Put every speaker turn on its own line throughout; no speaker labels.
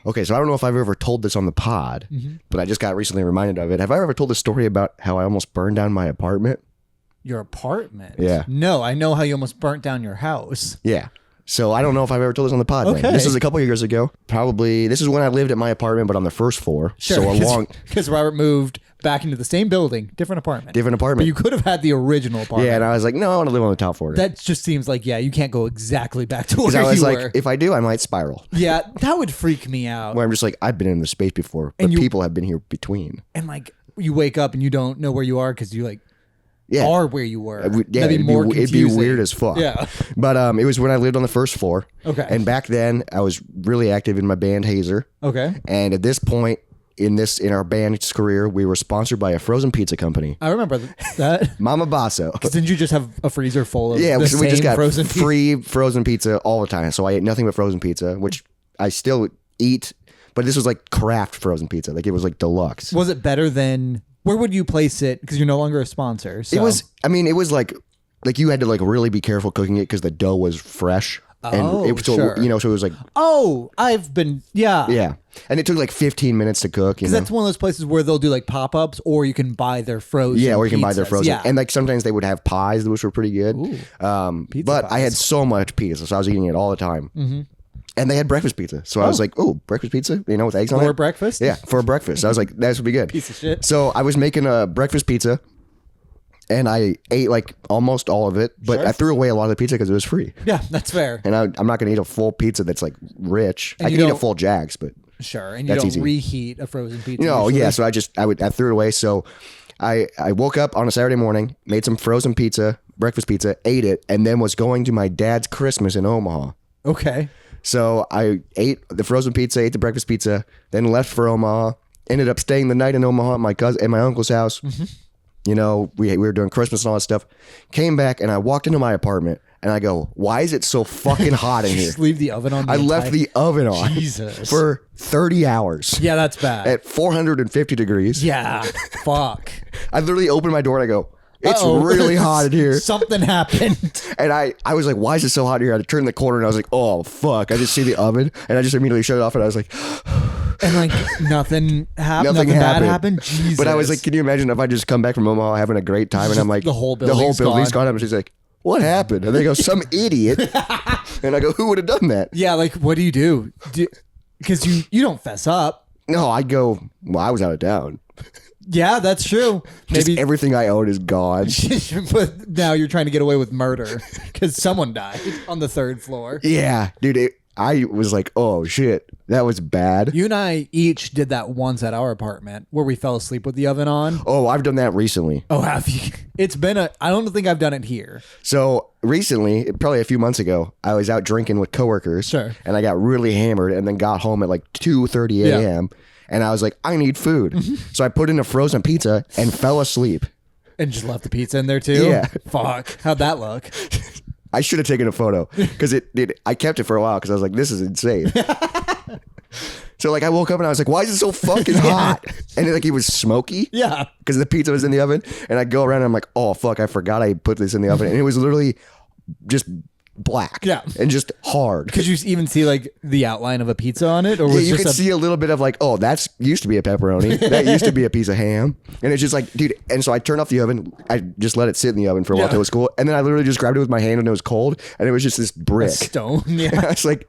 Okay, so I don't know if I've ever told this on the pod, but I just got recently reminded of it. Have I ever told the story about how I almost burned down my apartment?
Your apartment?
Yeah.
No, I know how you almost burnt down your house.
Yeah. So I don't know if I've ever told this on the pod.
Okay.
Then. This is a couple years ago. Probably, this is when I lived at my apartment, but on the first floor.
Sure,
So
because Robert moved back into the same building, different apartment.
Different
But you could have had the original apartment.
Yeah, and I was like, no, I want to live on the top floor.
That just seems like, you can't go exactly back to where
I was
you
like,
were.
if I do, I might spiral.
Yeah, that would freak me out.
Where I'm just like, I've been in the space before, but people have been here between.
And like, you wake up and you don't know where you are because you like
Yeah.
are where you were.
Yeah,
That'd be more confusing.
it'd be weird as fuck.
Yeah.
But it was when I lived on the first floor.
Okay.
And back then, I was really active in my band, Hazer.
Okay.
And at this point in our band's career, we were sponsored by a frozen pizza company.
I remember that.
Mama Basso.
Didn't you just have a freezer full of
Yeah,
the
so we just
same
got
frozen
free frozen pizza all the time. So I ate nothing but frozen pizza, which I still eat. But this was like craft frozen pizza. Like it was like deluxe.
Was it better than... Where would you place it? Because you're no longer a sponsor. So.
It was like you had to like really be careful cooking it because the dough was fresh. And
sure.
So it was like...
Oh, I've been... Yeah.
Yeah. And it took like 15 minutes to cook.
Because that's one of those places where they'll do like pop-ups or you can buy their frozen
Yeah, or you can buy their
pizzas.
frozen.
Yeah.
And like sometimes they would have pies, which were pretty good.
Ooh,
but I had so much pizza, so I was eating it all the time. Mm-hmm. And they had breakfast pizza. So I was like, oh, breakfast pizza? With eggs on it?
For breakfast?
Yeah, for breakfast. I was like, that would be good.
Piece of shit.
So I was making a breakfast pizza. And I ate like almost all of it, but
Sure.
I threw away a lot of the pizza because it was free.
Yeah, that's fair.
And I'm not going to eat a full pizza that's like rich.
And
I
you
can eat a
don't-
full Jags, but
Sure. And you
That's
don't
easy.
reheat a frozen pizza.
no,
usually.
yeah. So I threw it away. So I woke up on a Saturday morning, made some frozen pizza, breakfast pizza, ate it, and then was going to my dad's Christmas in Omaha.
Okay.
So I ate the frozen pizza, ate the breakfast pizza, then left for Omaha. Ended up staying the night in Omaha at my cousin and my uncle's house.
Mm-hmm.
We were doing Christmas and all that stuff. Came back and I walked into my apartment and I go, "Why is it so fucking hot in here?"
Just leave the oven on.
I left the oven on
Jesus.
for 30 hours
Yeah, that's bad.
at 450 degrees.
Yeah. Fuck.
I literally opened my door and I go, "It's
Uh-oh.
really hot in here."
Something happened.
And I was like, "Why is it so hot in here?" I turned the corner and I was like, "Oh fuck!" I just see the oven and I just immediately shut it off and I was like,
And like nothing happened.
Nothing
Nothing bad
happened.
happened. Jesus.
But I was like, "Can you imagine if I just come back from Omaha having a great time?" And I'm like,
The whole building's
gone. And she's like, "What happened?" And they go, "Some idiot." And I go, "Who would have done that?"
yeah, like what do you do? Because you don't fess up.
No, I go, "Well, I was out of town.
Yeah, that's true.
Just
Maybe.
everything I own is gone."
But now you're trying to get away with murder because someone died on the third floor.
Yeah, dude. I was like, "Oh shit, that was bad."
You and I each did that once at our apartment where we fell asleep with the oven on.
Oh, I've done that recently.
Oh, have you? It's been I don't think I've done it here.
So recently, probably a few months ago, I was out drinking with coworkers.
Sure.
And I got really hammered and then got home at like 2:30 a.m. And I was like, I need food. So I put in a frozen pizza and fell asleep.
And just left the pizza in there too?
Yeah.
Fuck. How'd that look?
I should have taken a photo because I kept it for a while because I was like, this is insane. So like I woke up and I was like, why is it so fucking hot? And like it was smoky.
Yeah.
Because the pizza was in the oven. And I go around and I'm like, oh fuck, I forgot I put this in the oven. And it was literally just black.
Yeah.
And just hard.
Could you even see like the outline of a pizza on it? Or
Yeah,
was
you
just
could see a little bit of like, oh, that's used to be a pepperoni. That used to be a piece of ham. And it's just like, dude. And so I turned off the oven. I just let it sit in the oven for a while till it was cool. And then I literally just grabbed it with my hand and it was cold. And it was just this brick.
stone?
And
Yeah.
I was like,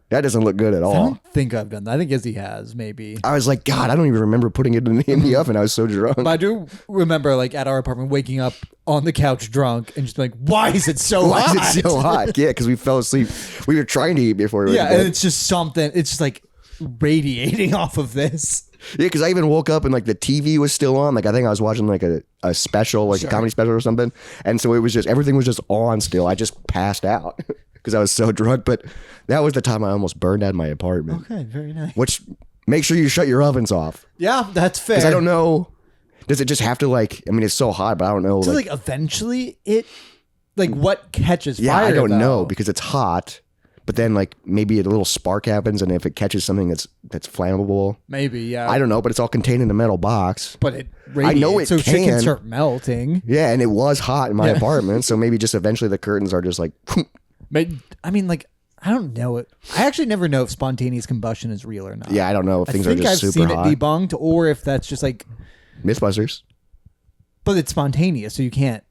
that doesn't look good at
I
all.
don't think I've done that. I think Izzy has, maybe.
I was like, God, I don't even remember putting it in the oven. I was so drunk.
But I do remember, like, at our apartment, waking up on the couch drunk and just like, why is it so
Why
hot?
is it so hot? Yeah, because we fell asleep. We were trying to eat before we went
Yeah,
to bed.
and it's just something. It's just like radiating off of this.
Yeah, because I even woke up and like the TV was still on. Like I think I was watching like a special, like a comedy special or something. And so it was just, everything was just on still. I just passed out because I was so drunk. But that was the time I almost burned out my apartment.
Okay, very nice.
Which, make sure you shut your ovens off.
Yeah, that's fair.
Because I don't know, does it just have to like, I mean, it's so hot, but I don't know.
So like eventually it, like what catches fire?
Yeah, I don't know
though?
because it's hot. But then like maybe a little spark happens and if it catches something that's flammable.
Maybe, yeah.
I don't know, but it's all contained in a metal box.
But it radiates,
know it
so shit
can.
can start melting.
Yeah, and it was hot in my apartment, so maybe just eventually the curtains are just like
I mean, like, I don't know it. I actually never know if spontaneous combustion is real or not.
Yeah, I don't know if things are just
I've
super
seen
hot.
it debunked, or if that's just like.
Mythbusters.
But it's spontaneous, so you can't.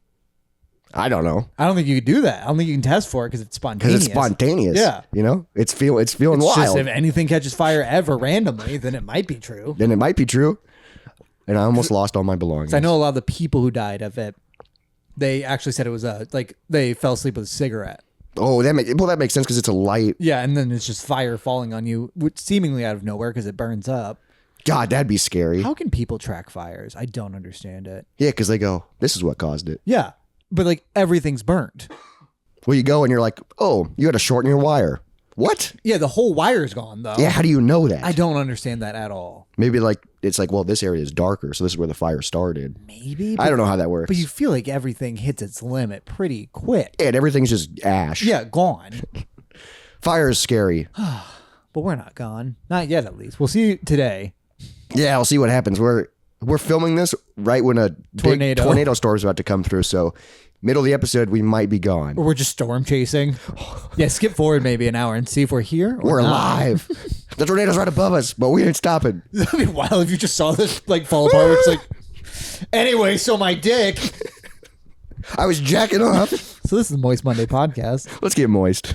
I don't know.
I don't think you could do that. I don't think you can test for it because it's spontaneous.
Because it's spontaneous.
Yeah.
You know? It's feeling
It's
wild.
just if anything catches fire ever randomly, then it might be true.
Then it might be true. And I almost lost all my belongings.
I know a lot of the people who died of it, they actually said it was like they fell asleep with a cigarette.
Oh, that makes sense because it's a light.
Yeah, and then it's just fire falling on you, which seemingly out of nowhere because it burns up.
God, that'd be scary.
How can people track fires? I don't understand it.
Yeah, because they go, this is what caused it.
Yeah, but like everything's burnt.
Well, you go and you're like, oh, you had to shorten your wire. What?
Yeah, the whole wire's gone though.
Yeah, how do you know that?
I don't understand that at all.
Maybe like it's like, well, this area is darker, so this is where the fire started.
Maybe.
I don't know how that works.
But you feel like everything hits its limit pretty quick.
And everything's just ash.
Yeah, gone.
Fire is scary.
But we're not gone. Not yet, at least. We'll see today.
Yeah, I'll see what happens. We're filming this right when a big tornado storm is about to come through. So middle of the episode, we might be gone.
Or we're just storm chasing. Yeah, skip forward maybe an hour and see if we're here. Or
We're
not.
alive. The tornado's right above us, but we ain't stopping.
That'd be wild if you just saw this like fall apart. It's like, anyway, so my dick.
I was jacking off.
So this is the Moist Monday podcast.
Let's get moist.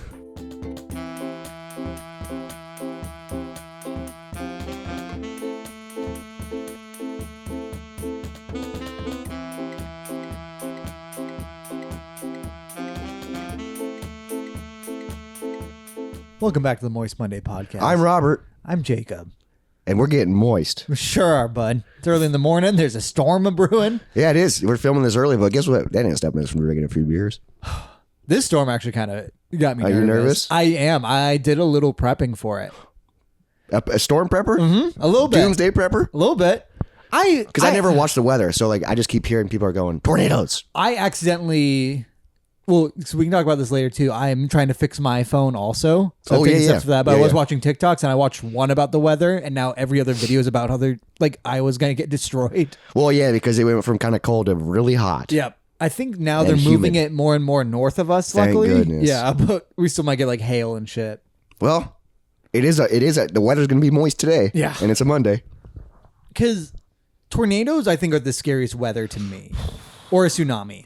Welcome back to the Moist Monday podcast.
I'm Robert,
I'm Jacob.
and we're getting moist.
We sure are, bud. It's early in the morning. There's a storm a brewing.
Yeah, it is. We're filming this early, but guess what? That didn't stop us from drinking a few beers.
This storm actually kind of got me nervous.
Are you nervous?
I am. I did a little prepping for it.
A storm prepper?
Mm-hmm. A little bit.
Doomsday prepper?
A little bit.
Because I never watch the weather, so like I just keep hearing people are going, tornadoes.
I accidentally. Well, so we can talk about this later too. I'm trying to fix my phone also. So I'm taking steps for that. But I was watching TikToks and I watched one about the weather, and now every other video is about how they're like Iowa's gonna get destroyed.
Well, yeah, because it went from kind of cold to really hot.
Yep. I think now
And
they're moving
humid.
it more and more north of us.
Thank
Luckily,
goodness.
yeah, but we still might get like hail and shit.
Well, the weather's going to be moist today.
Yeah.
And it's a Monday.
Because tornadoes, I think, are the scariest weather to me, or a tsunami.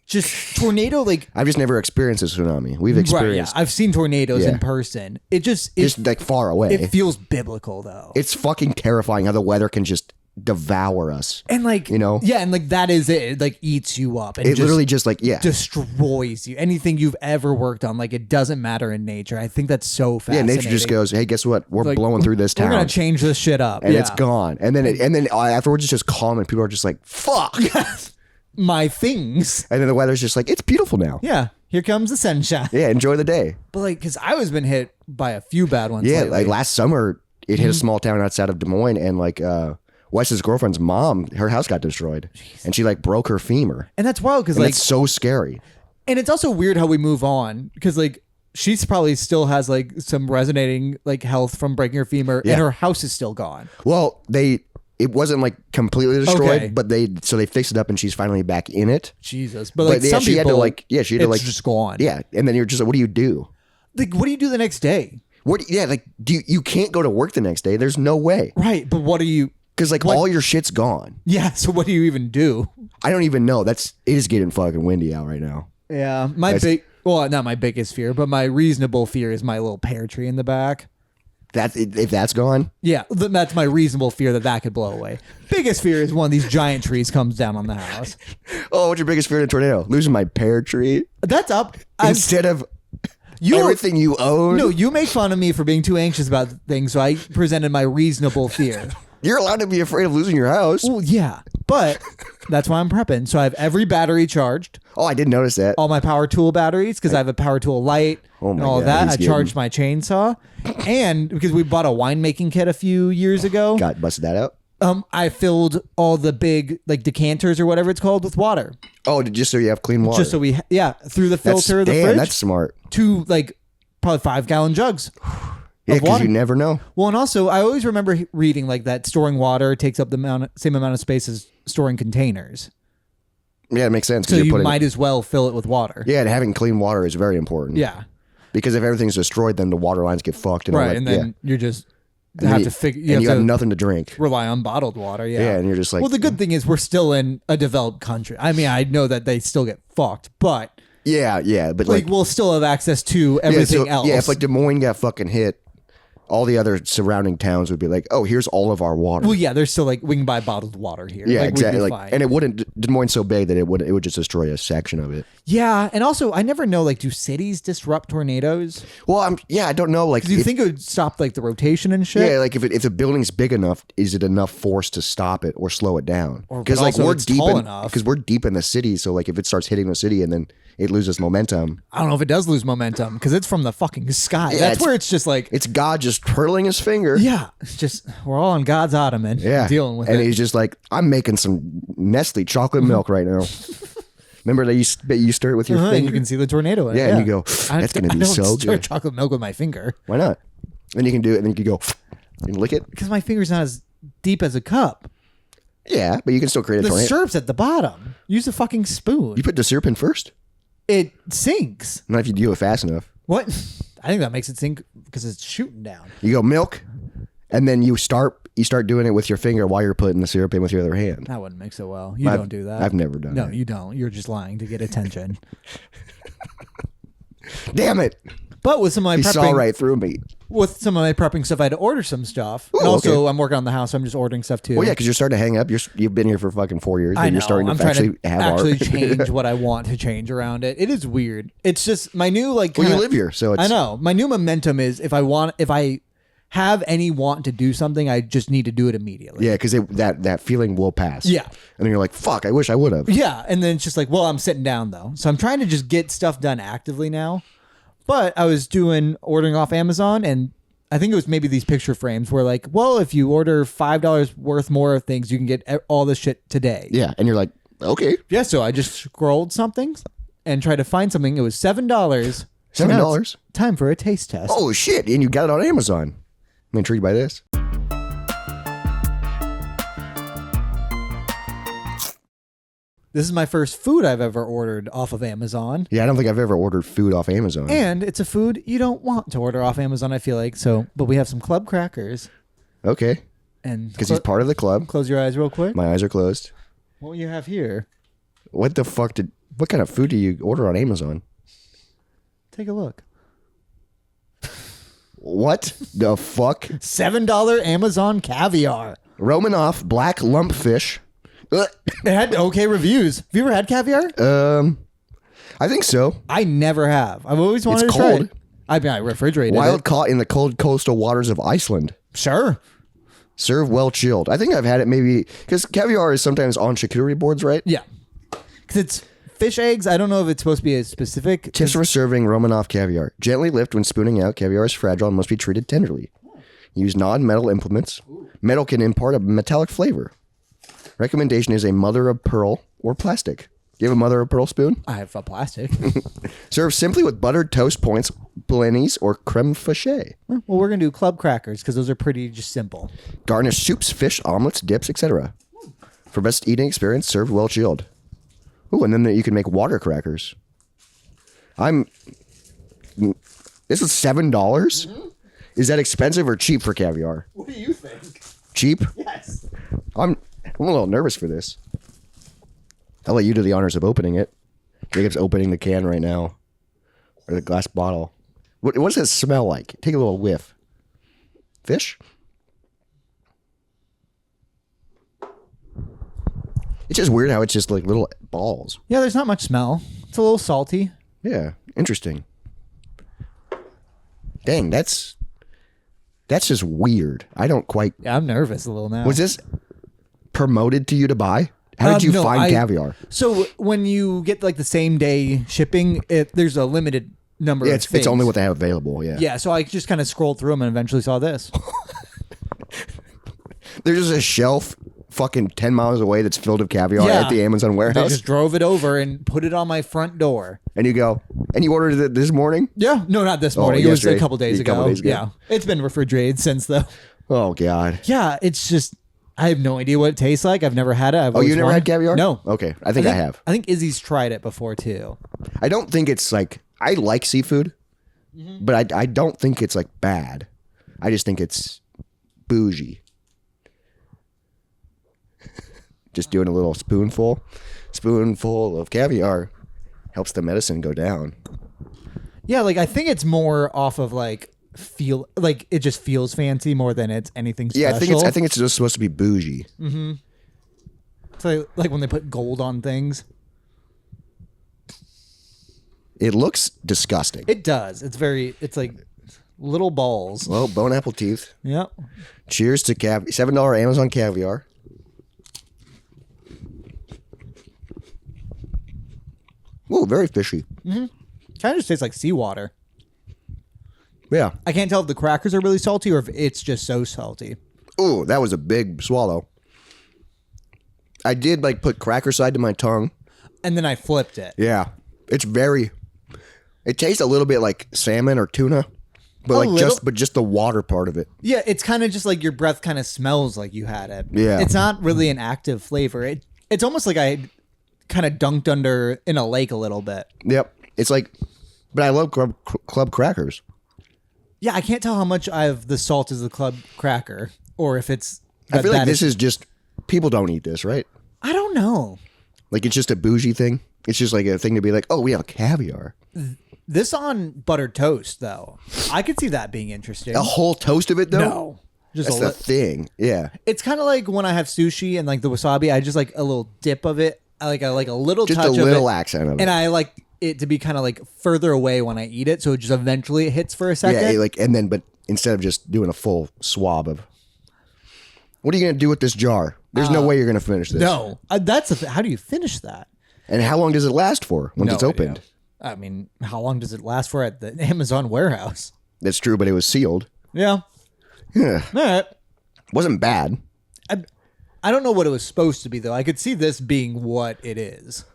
Just tornado, like
I've just never experienced a tsunami. We've
right,
experienced
yeah. I've seen tornadoes
Yeah.
in person. It just
like far away.
it feels biblical though.
It's fucking terrifying how the weather can just devour us.
And like, yeah, and like that is it. It like eats you up. And
It literally just like, yeah.
destroys you. Anything you've ever worked on, like it doesn't matter in nature. I think that's so
Yeah,
fascinating.
nature just goes, hey, guess what? We're
Like,
blowing through this town.
We're gonna change this shit up,
and
yeah.
it's gone. And then afterwards it's just calm and people are just like, fuck.
My things.
And then the weather's just like, it's beautiful now.
Yeah, here comes the sunshine.
Yeah, enjoy the day.
But like, because I was been hit by a few bad ones.
Yeah,
lately.
like last summer, it
Mm-hmm.
hit a small town outside of Des Moines, and like Wes's girlfriend's mom, her house got destroyed, and she like broke her femur.
And that's wild because
And
like,
it's so scary.
and it's also weird how we move on because like she's probably still has like some resonating like health from breaking her femur,
Yeah.
and her house is still gone.
Well, it wasn't like completely destroyed,
Okay.
but they fixed it up, and she's finally back in it.
Jesus, but like
yeah,
some
she had to
people,
like she had to
it's
like
just gone.
Yeah, and then you're just like, what do you do?
Like, what do you do the next day?
Like you can't go to work the next day. There's no way.
Right, but what do you?
Because like all your shit's gone.
Yeah, so what do you even do?
I don't even know. It is getting fucking windy out right now.
Yeah, not my biggest fear, but my reasonable fear is my little pear tree in the back.
If that's gone,
Yeah, that's my reasonable fear that could blow away. Biggest fear is one of these giant trees comes down on the house.
oh, what's your biggest fear in a tornado? Losing my pear tree
That's up.
instead of everything you own.
No, you make fun of me for being too anxious about things, so I presented my reasonable fear.
You're allowed to be afraid of losing your house.
Well, yeah, but that's why I'm prepping. So I have every battery charged,
Oh, I did notice that.
all my power tool batteries, because I have a power tool light
Oh
and
my
all of
God,
that.
he's
I
getting-
charged my chainsaw, and because we bought a winemaking kit a few years ago,
Got busted that out.
I filled all the big like decanters or whatever it's called with water,
Oh, just so you have clean water.
just so through the
That's-
filter of the
damn,
fridge
that's smart.
to like probably 5-gallon jugs.
Yeah,
of
because
water.
you never know.
Well, and also I always remember reading like that storing water takes up the same amount of space as storing containers.
Yeah, it makes sense. 'cause
So
you're
you
putting-
might as well fill it with water.
Yeah, and having clean water is very important.
Yeah.
Because if everything's destroyed, then the water lines get fucked. And all that.
And then you're just
and
have to figure.
You have nothing to drink.
Rely on bottled water. Yeah,
and you're just like.
Well, the good thing is we're still in a developed country. I mean, I know that they still get fucked, but
but
like we'll still have access to everything else.
Yeah, if like Des Moines got fucking hit, all the other surrounding towns would be like, oh, here's all of our water.
Well, yeah, there's still like we can buy bottled water here.
Yeah,
like,
exactly. And it wouldn't. Des Moines so big that it would just destroy a section of it.
Yeah, and also I never know, like, do cities disrupt tornadoes?
Well, I don't know. Like,
do you think it would stop like the rotation and shit?
Yeah, like if the building's big enough, is it enough force to stop it or slow it down?
Because like we're
deep in the city, so like if it starts hitting the city and then it loses momentum.
I don't know if it does lose momentum because it's from the fucking sky. Yeah, that's where it's just like
it's God just twirling his finger.
Yeah, it's just we're all on God's ottoman.
Yeah,
dealing with
it.
And
he's just like, I'm making some Nestle chocolate milk right now. Remember that you stir it with your finger?
And you can see the tornado in it.
And you go, that's going to be so good. I don't
stir chocolate milk with my finger.
Why not? Then you can do it, and then you can go and lick it.
Because my finger's not as deep as a cup.
Yeah, but you can still create a tornado.
The syrup's at the bottom. Use a fucking spoon.
You put the syrup in first?
It sinks.
Not if you do it fast enough.
What? I think that makes it sink because it's shooting down.
You go milk, and then you start doing it with your finger while you're putting the syrup in with your other hand.
That wouldn't mix it well. You don't do that.
I've never done that.
No, you don't. You're just lying to get attention.
Damn it.
But with some of my
he
prepping,
saw right through me.
With some of my prepping stuff, I had to order some stuff.
Ooh,
and also,
okay.
I'm working on the house, so I'm just ordering stuff too.
Well, yeah, because you're starting to hang up. You've been here for fucking 4 years.
I know.
You're starting to
actually change what I want to change around it. It is weird. It's just my new like.
Well, you live here, so it's.
I know. My new momentum is if I have any want to do something, I just need to do it immediately.
Yeah, because that feeling will pass.
Yeah.
And then you're like, fuck, I wish I would have.
Yeah, and then it's just like, well, I'm sitting down though, so I'm trying to just get stuff done actively now. But I was ordering off Amazon, and I think it was maybe these picture frames where like, well, if you order $5 worth more of things, you can get all this shit today.
Yeah, and you're like, okay.
Yeah, so I just scrolled something and tried to find something. It was $7.
$7?
Time for a taste test.
Oh, shit, and you got it on Amazon. I'm intrigued by this.
This is my first food I've ever ordered off of Amazon.
Yeah, I don't think I've ever ordered food off Amazon.
And it's a food you don't want to order off Amazon, I feel like. But we have some club crackers.
Okay.
And
because he's part of the club.
Close your eyes real quick.
My eyes are closed.
What you have here?
What the fuck what kind of food do you order on Amazon?
Take a look.
What the fuck?
$7 Amazon caviar.
Romanoff black lumpfish.
It had okay reviews. Have you ever had caviar?
I think so.
I never have. I've always wanted to try it. I mean, I refrigerated
Wild
it.
Caught in the cold coastal waters of Iceland.
Sure.
Serve well chilled. I think I've had it maybe because caviar is sometimes on charcuterie boards, right?
Yeah. Because it's fish eggs. I don't know if it's supposed to be a specific.
Tips for serving Romanoff caviar. Gently lift when spooning out. Caviar is fragile and must be treated tenderly. Use non-metal implements. Metal can impart a metallic flavor. Recommendation is a mother of pearl or plastic. Do you have a mother of pearl spoon?
I have a plastic.
Serve simply with buttered toast points, blinis, or creme fraiche.
Well, we're going to do club crackers because those are pretty just simple.
Garnish soups, fish, omelets, dips, etc. For best eating experience, served well chilled. Ooh, and then you can make water crackers. This is $7? Mm-hmm. Is that expensive or cheap for caviar?
What do you think?
Cheap?
Yes.
I'm a little nervous for this. I'll let you do the honors of opening it. Jacob's opening the can right now. Or the glass bottle. What does it smell like? Take a little whiff. Fish? It's just weird how it's just like little balls.
Yeah, there's not much smell. It's a little salty.
Yeah, interesting. Dang, that's just weird. I don't quite...
Yeah, I'm nervous a little now.
Was this promoted to you to buy? How did you find caviar?
So when you get like the same day shipping, there's a limited number of things.
It's only what they have available, yeah.
Yeah, so I just kind of scrolled through them and eventually saw this.
There's just a shelf fucking 10 miles away that's filled with caviar at the Amazon warehouse.
They just drove it over and put it on my front door.
And you ordered it this morning?
Yeah. No, not this morning. It was a couple days ago. Yeah. It's been refrigerated since though.
Oh, God.
Yeah, it's just... I have no idea what it tastes like. I've never had it.
You never had caviar?
No.
Okay. I think I have.
I think Izzy's tried it before too.
I don't think it's like... I like seafood, but I don't think it's like bad. I just think it's bougie. Just doing a little spoonful of caviar helps the medicine go down.
Yeah, like I think it's more off of like it just feels fancy more than it's anything special.
Yeah, I think it's just supposed to be bougie.
Mm-hmm. So like when they put gold on things.
It looks disgusting.
It does. It's like little balls.
Well, bone apple teeth.
Yep.
Cheers to $7 Amazon caviar. Ooh, very fishy.
Mm-hmm. Kind of just tastes like seawater.
Yeah.
I can't tell if the crackers are really salty or if it's just so salty.
Ooh, that was a big swallow. I did like put cracker side to my tongue.
And then I flipped it.
Yeah. It tastes a little bit like salmon or tuna. But just the water part of it.
Yeah, it's kind of just like your breath kind of smells like you had it.
Yeah.
It's not really an active flavor. It's almost like I kind of dunked under in a lake a little bit.
Yep. It's like, but I love club crackers.
Yeah, I can't tell how much of the salt is the club cracker or if it's...
I feel like this is just, people don't eat this, right?
I don't know.
Like it's just a bougie thing. It's just like a thing to be like, oh, we have caviar.
This on buttered toast, though. I could see that being interesting.
A whole toast of it, though?
No.
That's the thing. Yeah.
It's kind of like when I have sushi and like the wasabi, I just like a little dip of it. I like a little
just
touch of it.
Just a little accent of it.
And I like it to be kind of like further away when I eat it. So it just eventually it hits for a second.
Yeah, but instead of just doing a full swab of, what are you going to do with this jar? There's no way you're going to finish this.
No. That's how do you finish that?
And how long does it last for once it's opened?
I mean, how long does it last for at the Amazon warehouse?
That's true, but it was sealed.
Yeah.
Yeah.
All right.
Wasn't bad.
I don't know what it was supposed to be, though. I could see this being what it is.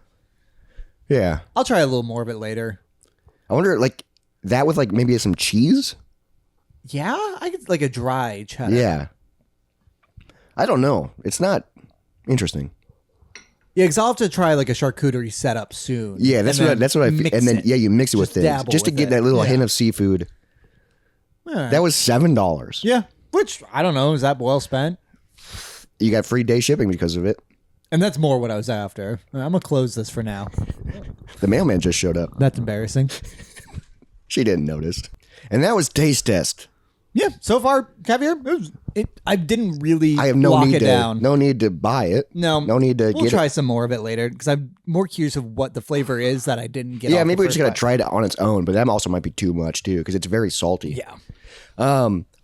Yeah.
I'll try a little more of it later.
I wonder, like, that with, like, maybe some cheese?
Yeah? I could, like, a dry cheddar.
Yeah. I don't know. It's not interesting.
Yeah, because I'll have to try, like, a charcuterie setup soon.
Yeah, that's what I feel. And then, you mix it with things. Just to get that little hint of seafood. Right. That was $7.
Yeah. Which, I don't know. Is that well spent?
You got free day shipping because of it.
And that's more what I was after. I'm going to close this for now.
The mailman just showed up.
That's embarrassing.
She didn't notice. And that was Taste Test.
Yeah, so far, caviar, I didn't really
I have
lock it down.
No need to buy it.
No
need to
we'll try some more of it later because I'm more curious of what the flavor is that I didn't get.
Yeah, maybe we just got to try it on its own, but that also might be too much too because it's very salty.
Yeah.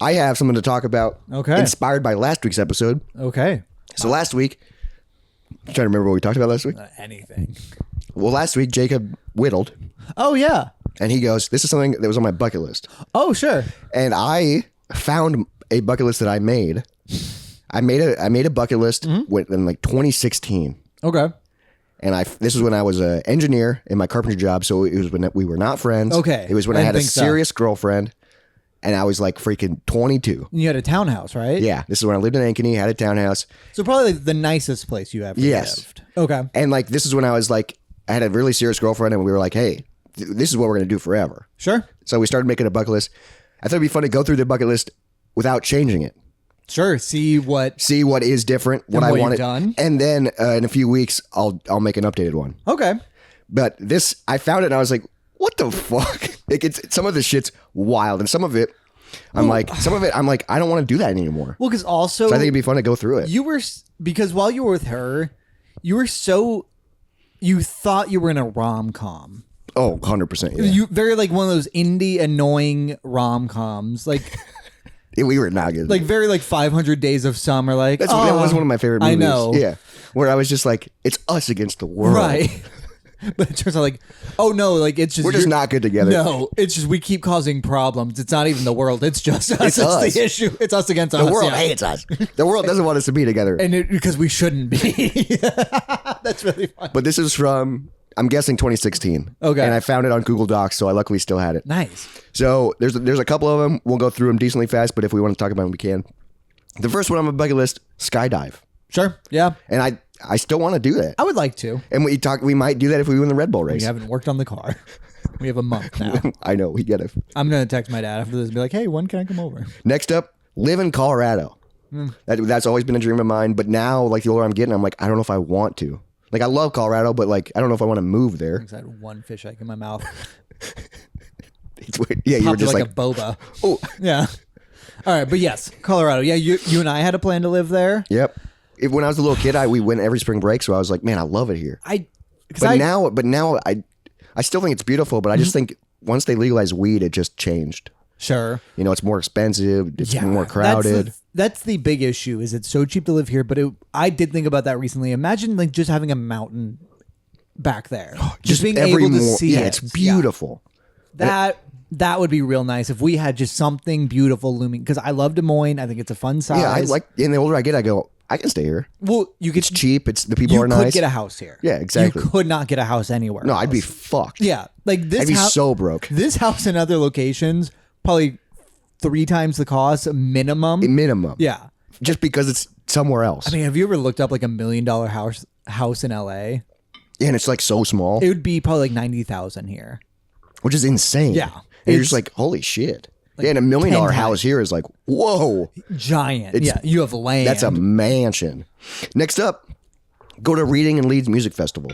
I have something to talk about.
Okay.
Inspired by last week's episode.
Okay.
So last week, I'm trying to remember what we talked about last week.
Anything.
Well, last week Jacob whittled.
Oh yeah.
And he goes, "This is something that was on my bucket list."
Oh sure.
And I found a bucket list that I made. I made a bucket list in like 2016.
Okay.
And this was when I was an engineer in my carpentry job, so it was when we were not friends.
Okay.
It was when I had a serious girlfriend, and I was like freaking 22.
You had a townhouse, right?
Yeah. This is when I lived in Ankeny, had a townhouse.
So probably the nicest place you ever lived. Okay.
And like this is when I was like, I had a really serious girlfriend, and we were like, hey, this is what we're going to do forever.
Sure.
So we started making a bucket list. I thought it'd be fun to go through the bucket list without changing it.
Sure. See what
is different, what I wanted,
done.
And then in a few weeks, I'll make an updated one.
Okay.
But this, I found it, and I was like, "What the fuck?" Like some of the shit's wild, and some of it, I'm like, I don't want to do that anymore.
Well, because also,
so I think it'd be fun to go through it.
Because while you were with her, you thought you were in a rom-com.
Oh, 100%. Yeah.
You very like one of those indie annoying rom-coms, like.
We were not good.
Like very like 500 Days of Summer. Like
that was one of my favorite movies.
I know.
Yeah, where I was just like, it's us against the world.
Right. But it turns out like, oh no, like it's just
we're just not good together.
No, it's just we keep causing problems. It's not even the world. It's just us.
It's us.
The issue. It's us against us.
The world hates us. The world doesn't want us to be together,
because we shouldn't be. That's really fun.
But this is from, I'm guessing 2016.
Okay.
And I found it on Google Docs, so I luckily still had it.
Nice.
So there's a couple of them. We'll go through them decently fast, but if we want to talk about them, we can. The first one on my bucket list, skydive.
Sure. Yeah.
And I still want to do that.
I would like to.
And we might do that if we win the Red Bull race.
We haven't worked on the car. We have a month now.
I know. We get it.
I'm going to text my dad after this and be like, hey, when can I come over?
Next up, live in Colorado. That's always been a dream of mine. But now, like, the older I'm getting, I'm like, I don't know if I want to. Like, I love Colorado, but, like, I don't know if I want to move there.
I had one fish egg in my mouth.
It's weird. Yeah, you were just
like a boba. Oh. Yeah. All right, but yes, Colorado. Yeah, you and I had a plan to live there.
Yep. When I was a little kid, we went every spring break, so I was like, man, I love it here. But now I still think it's beautiful, but I just think once they legalized weed, it just changed.
Sure.
You know, it's more expensive. It's more crowded.
That's the big issue. Is it's so cheap to live here? But I did think about that recently. Imagine like just having a mountain back there, just being able to see it.
It's beautiful.
Yeah. That would be real nice if we had just something beautiful looming. Because I love Des Moines. I think it's a fun size.
Yeah, I like. And the older I get, I go, I can stay here.
Well,
it's cheap. It's the people are nice.
You could get a house here.
Yeah, exactly.
You could not get a house anywhere.
No,
else.
I'd be fucked.
Yeah, like this.
I'd be so broke.
This house and other locations probably 3 times the cost minimum.
Minimum.
Yeah,
just because it's somewhere else.
I mean, have you ever looked up like $1 million house in LA?
Yeah, and it's like so small.
It would be probably like 90,000 here,
which is insane.
Yeah,
and you're just like, holy shit. Like and $1 million house here is like, whoa,
giant. Yeah, you have land.
That's a mansion. Next up, go to Reading and Leeds Music Festival.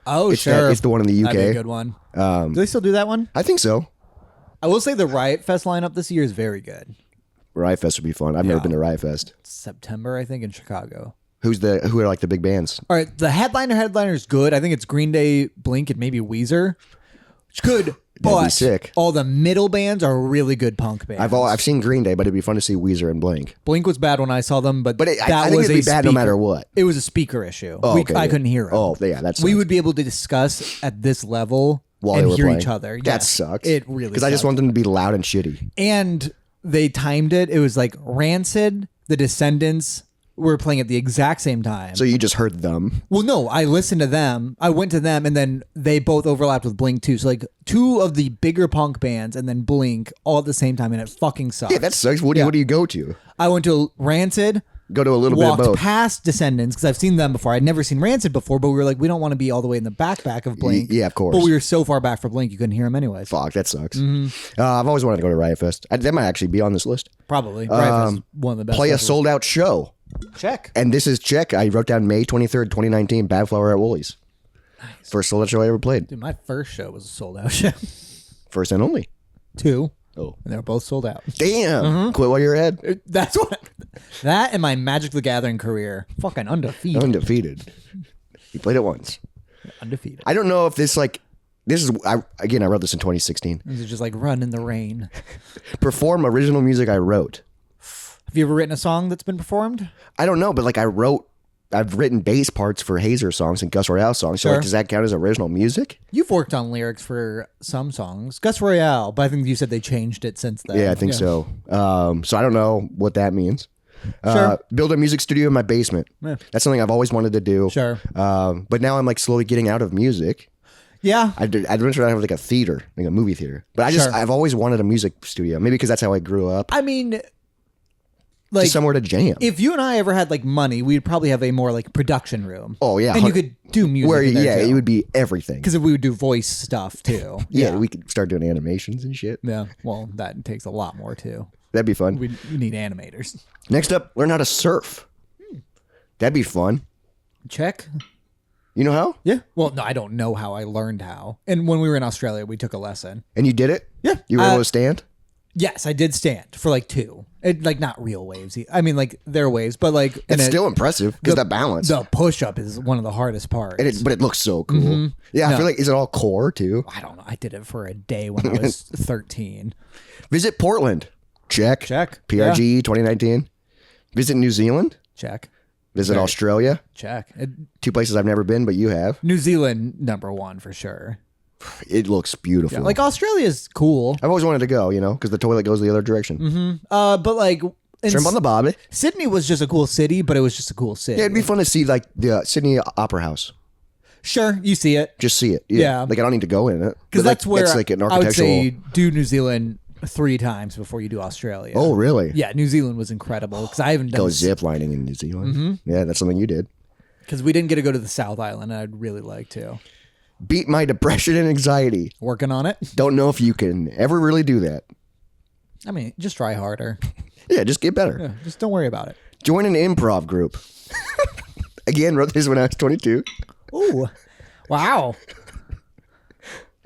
Oh, sure.
It's the one in the UK.
That'd be a good one. Do they still do that one?
I think so.
I will say the Riot Fest lineup this year is very good.
Riot Fest would be fun. I've never been to Riot Fest.
September, I think, in Chicago.
Who are like the big bands?
All right, the headliner is good. I think it's Green Day, Blink, and maybe Weezer. It's good. But
be sick.
All the middle bands are really good punk bands.
I've seen Green Day, but it'd be fun to see Weezer and Blink.
Blink was bad when I saw them, but
I think it'd be bad no matter what.
It was a speaker issue.
Oh, okay,
I couldn't hear them.
Oh, yeah, that's.
We would be able to discuss at this level
while
and
they were
hear
playing.
each other.
That sucks.
It really
because I just want them to be loud and shitty.
And they timed it. It was like Rancid, The Descendants were playing at the exact same time.
So you just heard them?
Well, no, I listened to them. I went to them, and then they both overlapped with Blink too. So like 2 of the bigger punk bands, and then Blink all at the same time, and it fucking sucks.
Yeah, that sucks. What do you go to?
I went to Rancid.
Go to a little bit of both.
Walked past Descendants because I've seen them before. I'd never seen Rancid before, but we were like, we don't want to be all the way in the back of Blink.
Yeah, of course.
But we were so far back for Blink, you couldn't hear them anyways.
Fuck, that sucks. I've always wanted to go to Riot Fest. That might actually be on this list.
Probably. Riot Fest, one of the best.
Play a sold out show.
Check.
And this is check. I wrote down May 23rd, 2019, Bad Flower at Woolies. Nice. First sold out show I ever played.
Dude, my first show was a sold out show.
First and only.
2.
Oh.
And they were both sold out.
Damn. Quit while you're ahead.
That's what. That and my Magic the Gathering career. Fucking undefeated.
Undefeated. You played it once.
Undefeated.
I don't know if this is, I wrote this in 2016.
This is just like Run in the Rain.
Perform original music I wrote.
Have you ever written a song that's been performed?
I don't know, but like I've written bass parts for Hazer songs and Gus Royale songs. So like, does that count as original music?
You've worked on lyrics for some songs. Gus Royale, but I think you said they changed it since then.
Yeah, I think so. So I don't know what that means.
Sure.
Build a music studio in my basement.
Yeah.
That's something I've always wanted to do.
Sure.
But now I'm like slowly getting out of music.
Yeah.
I'd eventually have like a theater, like a movie theater. But I've always wanted a music studio. Maybe because that's how I grew up.
I mean, like
just somewhere to jam.
If you and I ever had like money, we'd probably have a more like production room.
Oh yeah,
and you could do music.
Where it would be everything.
Because we would do voice stuff too.
Yeah, we could start doing animations and shit.
Yeah, well, that takes a lot more too.
That'd be fun.
We need animators.
Next up, learn how to surf. That'd be fun.
Check.
You know how?
Yeah. Well, no, I don't know how. I learned how. And when we were in Australia, we took a lesson.
And you did it?
Yeah.
You were able to stand?
Yes, I did stand for like 2. Like not real waves. I mean, like they're waves, but like
it's still impressive because that balance.
The push up is one of the hardest parts.
But it looks so cool. Yeah, I feel like is it all core too?
I don't know. I did it for a day when I was 13.
Visit Portland. Check. PRG 2019. Visit New Zealand.
Check.
Visit Australia.
Check.
2 places I've never been, but you have.
New Zealand, #1 for sure.
It looks beautiful.
Yeah, like Australia's cool.
I've always wanted to go, because the toilet goes the other direction.
But like
shrimp on the bobby.
Sydney was just a cool city, but it was just a cool city.
Yeah, it'd be fun to see like the Sydney Opera House.
Sure, you see it.
Just see it. Yeah. Like I don't need to go in it.
Because that's where
it's like an
I would
architectural.
say do New Zealand 3 times before you do Australia.
Oh, really?
Yeah, New Zealand was incredible because I haven't done
go zip lining in New Zealand. Yeah, that's something you did.
Because we didn't get to go to the South Island, and I'd really like to.
beat my depression and anxiety.
Working on it.
Don't know if you can ever really do that.
I mean, just try harder.
Yeah, just get better.
Yeah, just don't worry about it.
Join an improv group. Again, wrote this when I was 22.
Ooh, wow.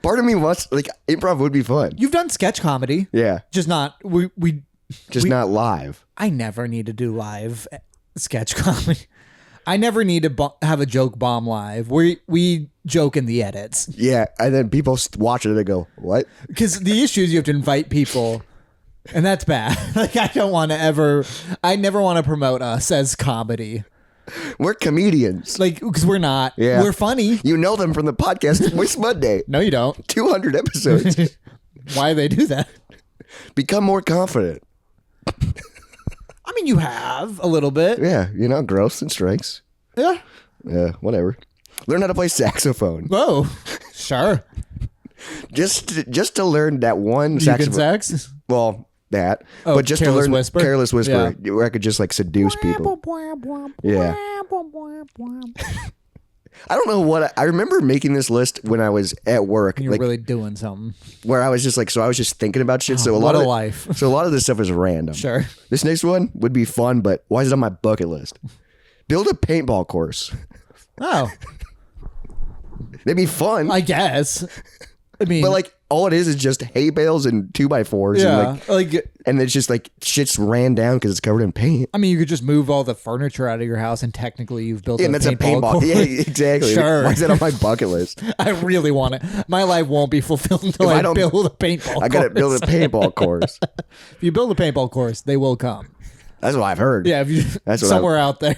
Part of me wants, like, improv would be fun.
You've done sketch comedy.
Yeah.
Just not,
not live.
I never need to do live sketch comedy. I never need to have a joke bomb live. We joke in the edits.
Yeah, and then people watch it and they go, what?
Because the issue is you have to invite people, and that's bad. Like, I never want to promote us as comedy.
We're comedians.
Like, because we're not.
Yeah.
We're funny.
You know them from the podcast Moist Monday.
No, you don't.
200 episodes.
Why do they do that?
Become more confident.
I mean, you have a little bit.
Yeah, growths and strengths.
Yeah.
Yeah, whatever. Learn how to play saxophone.
Whoa. Sure.
Just to learn that one saxophone.
Sax?
Well, that.
Oh,
but just to learn
Whisper?
Careless Whisper, where I could just like seduce people. Yeah. I don't know what I remember making this list when I was at work.
You're really doing something.
Where I was just like, so I was just thinking about shit. So a lot of
life.
So a lot of this stuff is random.
Sure.
This next one would be fun, but why is it on my bucket list? Build a paintball course.
Oh.
It'd be fun.
I guess. I mean,
but like all it is just hay bales and 2x4s.
Yeah.
And it's just like shit's ran down because it's covered in paint.
I mean, you could just move all the furniture out of your house and technically you've built
and that's a paintball.
course.
Yeah, exactly.
Sure.
Why is that on my bucket list?
I really want it. My life won't be fulfilled until I build a paintball course.
I gotta build a paintball course.
If you build a paintball course, they will come.
That's what I've heard.
Yeah, if you somewhere out there.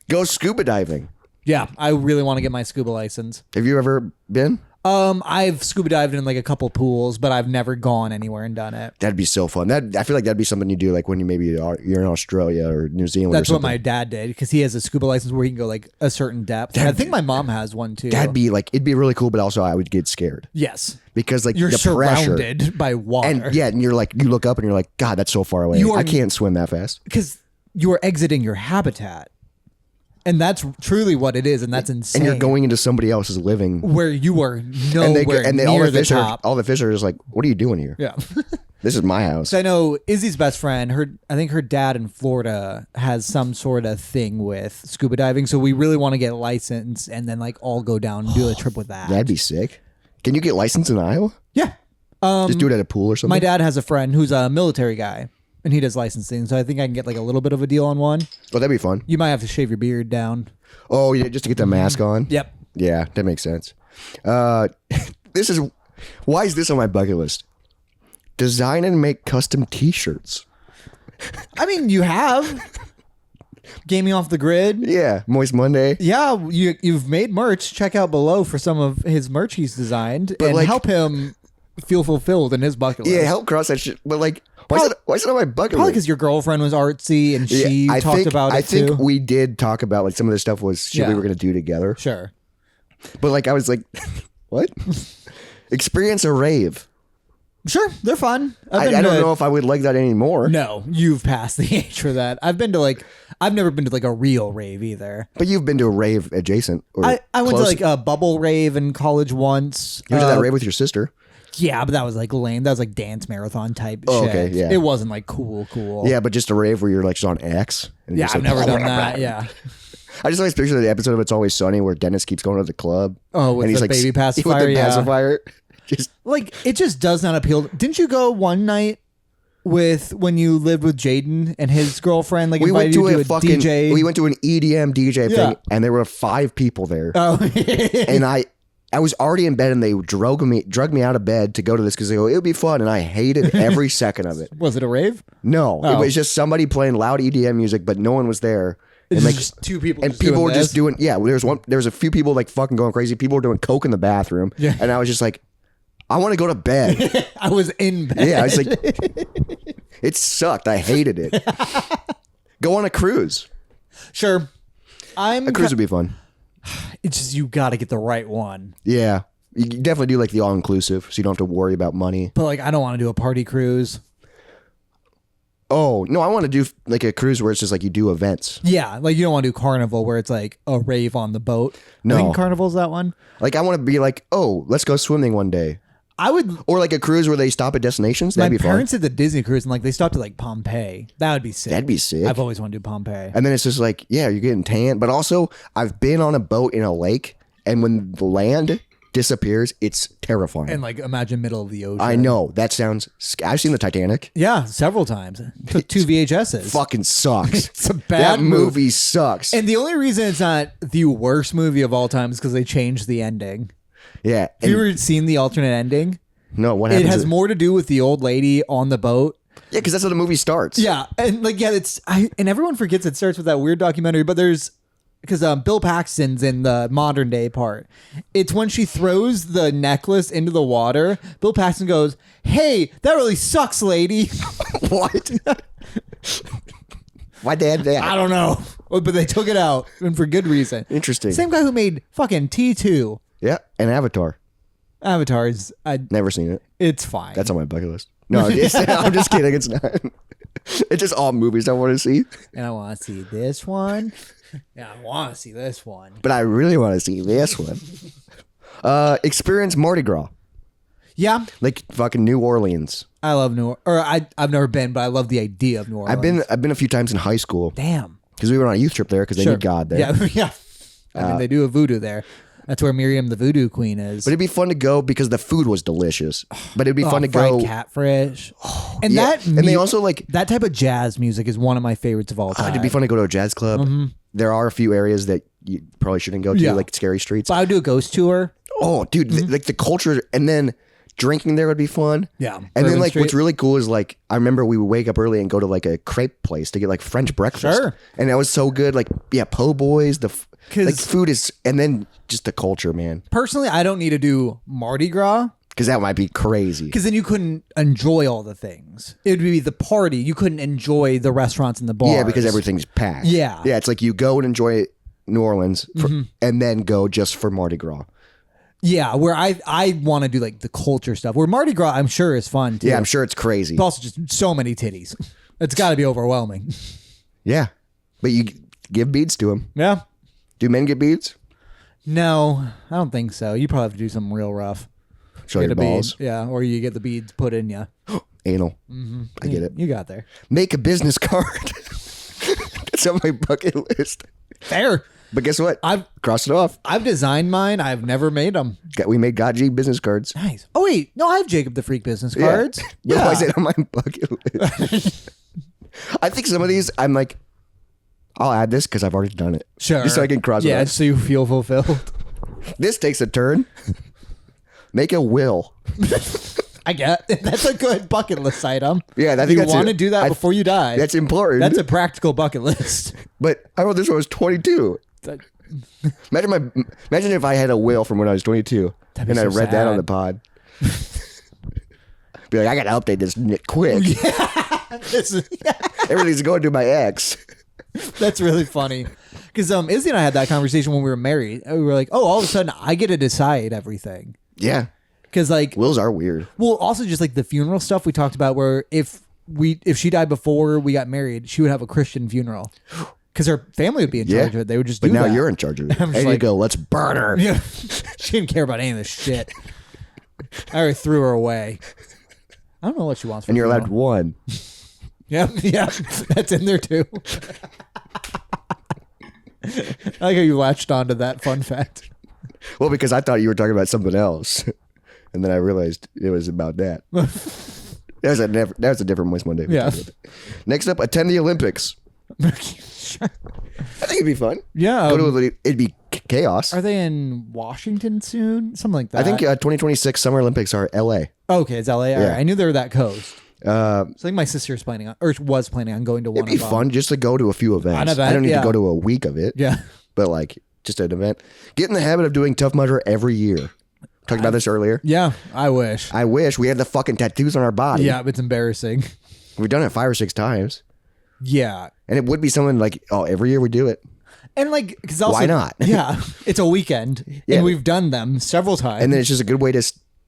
Go scuba diving.
Yeah, I really want to get my scuba license.
Have you ever been?
I've scuba dived in like a couple pools, but I've never gone anywhere and done it.
That'd be so fun. I feel like that'd be something you do like when you're in Australia or New Zealand.
That's
or
what my dad did because he has a scuba license where he can go like a certain depth. I think my mom has one too.
That'd be like it'd be really cool, but also I would get scared.
Yes,
because like
you're
the
surrounded
pressure,
by water,
and you're like you look up and you're like, God, that's so far away. I can't swim that fast
because you are exiting your habitat. And that's truly what it is, and that's insane.
And you're going into somebody else's living
where you are nowhere near the top.
All the fish are just like, "What are you doing here?"
Yeah,
this is my house.
So I know Izzy's best friend. I think her dad in Florida has some sort of thing with scuba diving. So we really want to get a license and then like all go down and do a trip with that.
That'd be sick. Can you get licensed in Iowa?
Yeah,
just do it at a pool or something.
My dad has a friend who's a military guy. And he does licensing, so I think I can get like a little bit of a deal on one.
Oh, that'd be fun.
You might have to shave your beard down.
Oh, yeah, just to get the mask on?
Yep.
Yeah, that makes sense. Why is this on my bucket list? Design and make custom t-shirts.
I mean, you have. Gaming Off the Grid.
Yeah, Moist Monday.
Yeah, you've made merch. Check out below for some of his merch he's designed. But and help him feel fulfilled in his bucket list.
Yeah, help cross that shit. But like... Why is it on my bucket list?
Probably because your girlfriend was artsy and she talked about it too.
I think we did talk about like some of this stuff was shit we were going to do together.
Sure.
But like I was like, what? Experience a rave.
Sure, they're fun.
I don't know if I would like that anymore.
No, you've passed the age for that. I've never been to like a real rave either.
But you've been to a rave adjacent. Or
I went to like a bubble rave in college once.
You went to that rave with your sister?
Yeah, but that was like lame. That was like dance marathon type shit.
Okay, yeah.
It wasn't like cool.
Yeah, but just a rave where you're like just on X. And
yeah, I've never done that. Yeah.
I just like picture the episode of It's Always Sunny where Dennis keeps going to the club.
Oh, with the baby pacifier.
With the pacifier. Just
like it just does not appeal. Didn't you go one night when you lived with Jaden and his girlfriend? Like we went to a DJ.
We went to an EDM DJ thing, and there were 5 people there.
Oh,
and I was already in bed and they drug me out of bed to go to this because they go, it would be fun. And I hated every second of it.
Was it a rave?
No, It was just somebody playing loud EDM music, but no one was there. And like
just 2 people.
And people were just doing, there was a few people like fucking going crazy. People were doing coke in the bathroom.
Yeah.
And I was just like, I want to go to bed.
I was in bed.
Yeah. I was like, it sucked. I hated it. Go on a cruise.
Sure.
A cruise would be fun.
It's just you got to get the right one.
Yeah. You definitely do like the all-inclusive so you don't have to worry about money.
But like I don't want to do a party cruise.
Oh, no, I want to do like a cruise where it's just like you do events.
Yeah, like you don't want to do Carnival where it's like a rave on the boat.
No.
I think Carnival's that one.
Like I want to be like, oh, let's go swimming one day.
I would,
or like a cruise where they stop at destinations. That'd be fun.
My parents did the Disney cruise and like they stopped at like Pompeii. That would be sick.
That'd be sick.
I've always wanted to do Pompeii.
And then it's just like, yeah, you're getting tan. But also, I've been on a boat in a lake, and when the land disappears, it's terrifying.
And like imagine middle of the ocean.
I know that sounds. I've seen the Titanic.
Yeah, several times. Took 2 VHSs.
Fucking sucks.
It's a bad
that movie sucks.
And the only reason it's not the worst movie of all time is because they changed the ending.
Yeah.
Have you ever seen the alternate ending?
No, what happens?
It has more to do with the old lady on the boat.
Yeah, because that's how the movie starts.
Yeah, and like and everyone forgets it starts with that weird documentary, but there's because Bill Paxton's in the modern day part. It's when she throws the necklace into the water. Bill Paxton goes, "Hey, that really sucks, lady."
What? Why they had that?
I don't know, but they took it out and for good reason.
Interesting.
Same guy who made fucking T2.
Yeah, and Avatar.
Avatar's
Never seen it.
It's fine.
That's on my bucket list. No, I'm just kidding. It's not. It's just all movies I want to see.
And I want to see this one. Yeah, I want to see this one.
But I really want to see this one. Experience Mardi Gras.
Yeah.
Like fucking New Orleans.
I love I've never been, but I love the idea of New Orleans.
I've been a few times in high school.
Damn.
Because we went on a youth trip there because they need God there.
Yeah, yeah. I mean, they do a voodoo there. That's where Miriam the Voodoo Queen is.
But it'd be fun to go because the food was delicious. But it'd be fun to go.
Catfish. And
yeah.
that
and they also like
that type of jazz music is one of my favorites of all time.
It'd be fun to go to a jazz club. Mm-hmm. There are a few areas that you probably shouldn't go to, like scary streets.
So I would do a ghost tour.
Oh, dude, like the culture, and then drinking there would be fun.
Yeah.
And then like what's really cool is like I remember we would wake up early and go to like a crepe place to get like French breakfast.
Sure.
And that was so good. Like po' boys, like food is, and then just the culture, man.
Personally, I don't need to do Mardi Gras.
Because that might be crazy.
Because then you couldn't enjoy all the things. It would be the party. You couldn't enjoy the restaurants and the bars.
Yeah, because everything's packed.
Yeah.
Yeah, it's like you go and enjoy New Orleans and then go just for Mardi Gras.
Yeah, where I want to do like the culture stuff. Where Mardi Gras, I'm sure, is fun too.
Yeah, I'm sure it's crazy.
But also just so many titties. It's got to be overwhelming.
Yeah, but you give beads to them.
Yeah.
Do men get beads?
No, I don't think so. You probably have to do something real rough.
Show your balls.
Yeah, or you get the beads put in you.
Anal. I get it.
You got there.
Make a business card. That's on my bucket list.
Fair.
But guess what?
I've
crossed it off.
I've designed mine. I've never made them.
We made God G business cards.
Nice. Oh wait, no, I have Jacob the Freak business cards.
Yeah. But why is it on my bucket list? I think some of these, I'm like, I'll add this because I've already done it.
Sure.
Just so I can cross it off.
Yeah, so you feel fulfilled.
This takes a turn. Make a will.
I get that's a good bucket list item.
Yeah, I think
you want to do that before you die.
That's important.
That's a practical bucket list.
But I wrote this when I was 22. Imagine if I had a will from when I was 22 and I read that on the pod. Be like, I gotta update this quick. Everything's going to my ex.
That's really funny. Because Izzy and I had that conversation when we were married. We were like, oh, all of a sudden I get to decide everything.
Yeah.
Because like
wills are weird.
Well, also just like the funeral stuff we talked about, where if she died before we got married, she would have a Christian funeral. Because her family would be in charge of it. They would just do that.
But now you're in charge of it. And you go, let's burn her.
Yeah. She didn't care about any of this shit. I already threw her away. I don't know what she wants.
And you're allowed one.
Yeah, that's in there too. I like how you latched onto that fun fact.
Well, because I thought you were talking about something else, and then I realized it was about that. That was a different Moist Monday.
Yeah.
Next up, attend the Olympics.
Sure.
I think it'd be fun.
Yeah.
It'd be chaos.
Are they in Washington soon? Something like that.
I think 2026 Summer Olympics are LA.
Okay, it's LA.
Yeah.
Right. I knew they were that coast.
So
I think my sister is planning on, or was planning on going to one.
It'd be fun just to go to a few events. I don't need to go to a week of it.
Yeah.
But like just an event. Get in the habit of doing Tough Mudder every year. Talked about this earlier.
Yeah, I wish.
I wish we had the fucking tattoos on our body.
Yeah, it's embarrassing.
We've done it 5 or 6 times.
Yeah.
And it would be someone like, oh, every year we do it.
And like, because also,
why not?
Yeah, it's a weekend, and we've done them several times.
And then it's just a good way to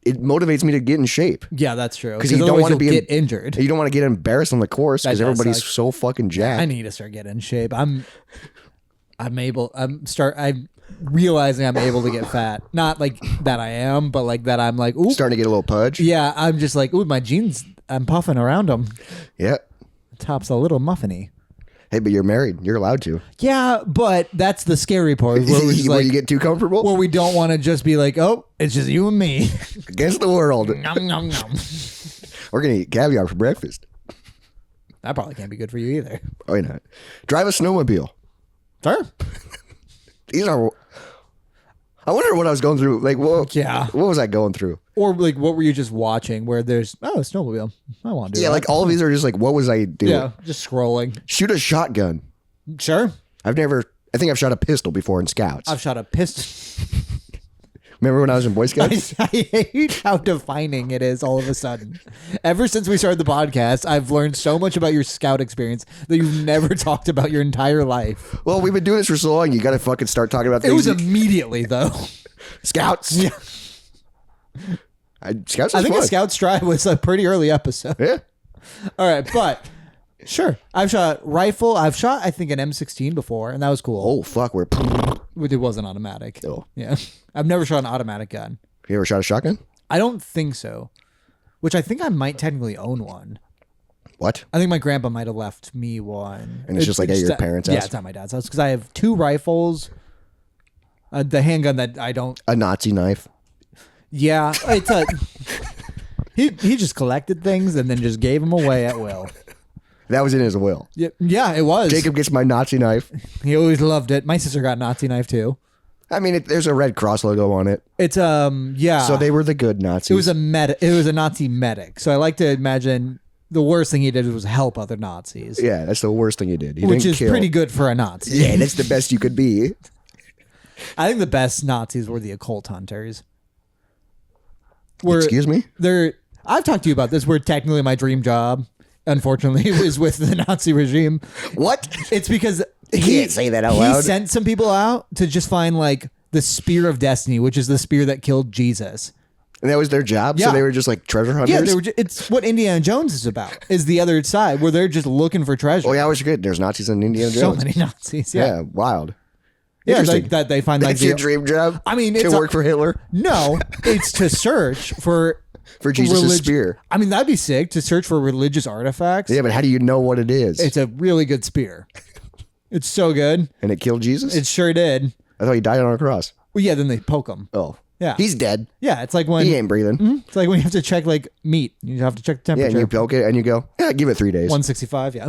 it motivates me to get in shape.
Yeah, that's true.
Because you don't want to
get injured.
You don't want to get embarrassed on the course because everybody's so fucking jacked.
I need to start getting in shape. I'm realizing I'm able to get fat. Not like that I am, but like that I'm like, ooh.
Starting to get a little pudge.
Yeah, I'm just like, ooh, my jeans, I'm puffing around them.
Yeah.
The top's a little muffiny.
Hey, but you're married. You're allowed to.
Yeah, but that's the scary part.
Where you get too comfortable?
Where we don't want to just be like, oh, it's just you and me.
Against the world.
Nom, nom, nom.
We're going to eat caviar for breakfast.
That probably can't be good for you either.
Why not? Drive a snowmobile.
Sure.
These are... I wonder what I was going through. Like, what was I going through?
Or like, what were you just watching where there's, a snowmobile. I want to do that.
Yeah, like all of these are just like, what was I doing?
Yeah, just scrolling.
Shoot a shotgun.
Sure.
I think I've shot a pistol before in Scouts.
I've shot a pistol.
Remember when I was in Boy Scouts?
I hate how defining it is all of a sudden. Ever since we started the podcast, I've learned so much about your Scout experience that you've never talked about your entire life.
Well, we've been doing this for so long, you got to fucking start talking about things.
It was immediately, though.
Scouts.
Yeah.
Scouts was
I think
fun.
a Scout's Try was a pretty early episode.
Yeah.
All right, but sure. I've shot rifle. I've shot, I think, an M16 before, and that was cool.
Oh, fuck.
It wasn't automatic.
Oh.
Yeah. I've never shot an automatic gun.
You ever shot a shotgun?
I don't think so. Which I think I might technically own one.
What?
I think my grandpa might have left me one.
And it's just like at your parents' house?
Yeah, it's at my dad's house because I have 2 rifles. The handgun that I don't...
A Nazi knife?
Yeah. It's a... he just collected things and then just gave them away at will.
That was in his will.
Yeah, it was.
Jacob gets my Nazi knife.
He always loved it. My sister got a Nazi knife too.
I mean, there's a Red Cross logo on it.
It's yeah.
So they were the good Nazis.
It was a Nazi medic. So I like to imagine the worst thing he did was help other Nazis.
Yeah, that's the worst thing he did.
Which is pretty good for a Nazi.
Yeah, that's the best you could be.
I think the best Nazis were the occult hunters.
Excuse me?
I've talked to you about this. Where technically my dream job, unfortunately, was with the Nazi regime.
What?
It's because
you can't say that out loud.
He sent some people out to just find like the spear of destiny, which is the spear that killed Jesus.
And that was their job?
Yeah.
So they were just like treasure hunters?
Yeah, it's what Indiana Jones is about, is the other side, where they're just looking for treasure.
Oh, yeah, I always forget. There's Nazis in Indiana Jones.
So many Nazis, yeah.
Yeah, wild.
Yeah, that they find
That's
like
your dream job?
I mean,
to work for Hitler?
No, it's to search for
Jesus' spear.
I mean, that'd be sick, to search for religious artifacts.
Yeah, but how do you know what it is?
It's a really good spear. It's so good.
And it killed Jesus?
It sure did.
I thought he died on a cross.
Well, yeah, then they poke him.
Oh.
Yeah.
He's dead.
Yeah, it's like when...
He ain't breathing.
It's like when you have to check like meat. You have to check the temperature.
Yeah, and you poke it and you go, yeah, give it 3 days.
165, yeah.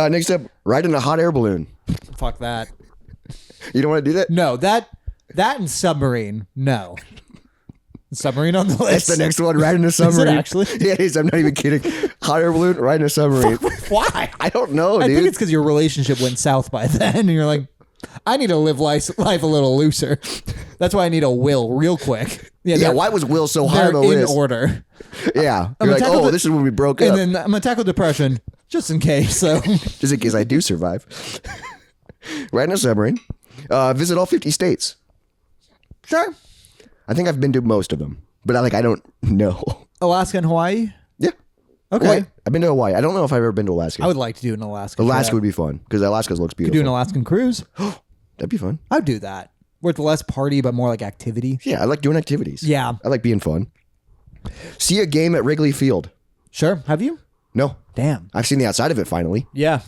Next up, ride in a hot air balloon.
Fuck that.
You don't want to do that?
No, that and submarine, no. Submarine on the list.
That's the next one, ride in a submarine.
Is it actually?
Yeah, it is. I'm not even kidding. Hot air balloon, ride in a submarine.
Why?
I don't know, dude.
I think it's because your relationship went south by then, and you're like, I need to live life a little looser. That's why I need a will real quick.
Yeah, why was Will so high on the
in
list?
order.
Yeah. You're like, oh, this is when we broke up.
And then I'm going to tackle depression, just in case. So
just in case I do survive. Ride in a submarine. Visit all 50 states.
Sure.
I think I've been to most of them, but I don't know.
Alaska and Hawaii?
Yeah.
Okay.
Hawaii. I've been to Hawaii. I don't know if I've ever been to Alaska.
I would like to do an Alaska
Alaska
trip.
would be fun because Alaska looks beautiful.
Do an Alaskan cruise.
That'd be fun.
I would do that. Where it's less party, but more like activity.
Yeah, I like doing activities.
Yeah.
I like being fun. See a game at Wrigley Field.
Sure. Have you?
No.
Damn.
I've seen the outside of it finally.
Yeah.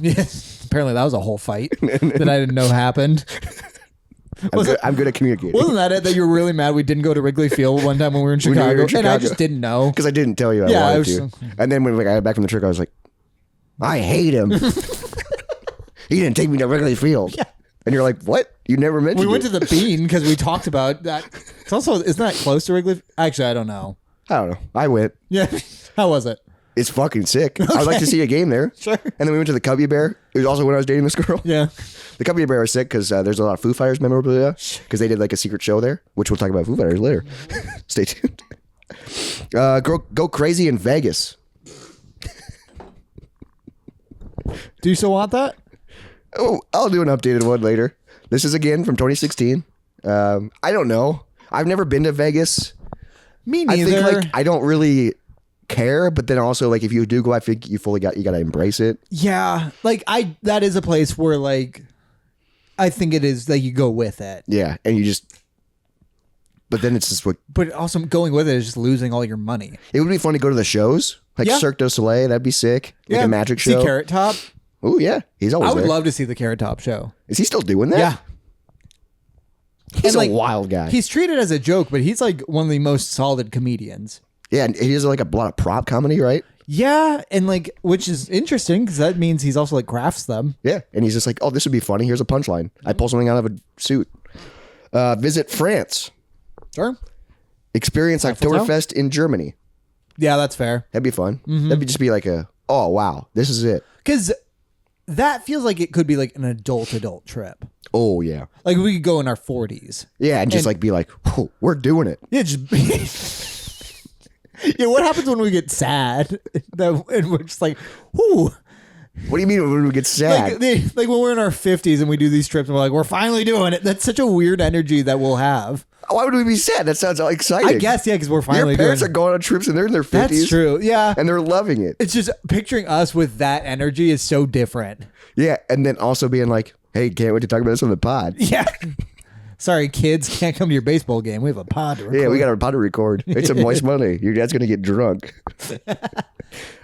Apparently that was a whole fight that I didn't know happened.
I'm good at communicating.
Wasn't that it, that you were really mad we didn't go to Wrigley Field one time when we were in Chicago? And I just didn't know.
Because I didn't tell you I wanted to. And then when I got back from the trip, I was like, I hate him. He didn't take me to Wrigley Field. Yeah. And you're like, what? You never mentioned it.
We went to the Bean because we talked about that. It's also, isn't that close to Wrigley? Actually, I don't know.
I don't know. I went.
Yeah. How was it?
It's fucking sick. Okay. I'd like to see a game there.
Sure.
And then we went to the Cubby Bear. It was also when I was dating this girl.
Yeah.
The Cubby Bear was sick because there's a lot of Foo Fighters memorabilia because they did like a secret show there, which we'll talk about Foo Fighters later. Stay tuned. Go crazy in Vegas.
Do you still want that?
Oh, I'll do an updated one later. This is again from 2016. I don't know. I've never been to Vegas.
Me neither.
I think like I don't really care, but then also like if you do go, I think you got to embrace it.
Yeah, like that is a place where like I think it is that you go with it.
Yeah, and you just. But then it's just what.
But also going with it is just losing all your money.
It would be fun to go to the shows, like Cirque du Soleil. That'd be sick. Like a magic show.
See Carrot Top.
Oh yeah, he's always.
I would
there.
love to see the Carrot Top show.
Is he still doing that?
Yeah.
He's a wild guy.
He's treated as a joke, but he's like one of the most solid comedians.
Yeah, and he has like a lot of prop comedy, right?
Yeah, and like, which is interesting because that means he's also like crafts them.
Yeah, and he's just like, oh, this would be funny. Here's a punchline. I pull something out of a suit. Visit France.
Sure.
Experience Oktoberfest in Germany.
Yeah, that's fair.
That'd be fun. That'd just be like oh, wow, this is it.
Because that feels like it could be like an adult trip.
Oh, yeah.
Like we could go in our 40s.
Yeah, and just like be like, oh, we're doing it.
Yeah, just yeah, what happens when we get sad? And we're just like, whoo.
What do you mean when we get sad?
Like when we're in our 50s and we do these trips and we're like, we're finally doing it. That's such a weird energy that we'll have.
Why would we be sad? That sounds exciting.
I guess, yeah, because we're finally
Your parents
doing
are going on trips and they're in their 50s.
That's true, yeah.
And they're loving it.
It's just picturing us with that energy is so different.
Yeah, and then also being like, hey, can't wait to talk about this on the pod.
Yeah. Sorry, kids, can't come to your baseball game. We have a pod to record.
Yeah, we got a pod to record. It's a moist Monday. Your dad's going to get drunk.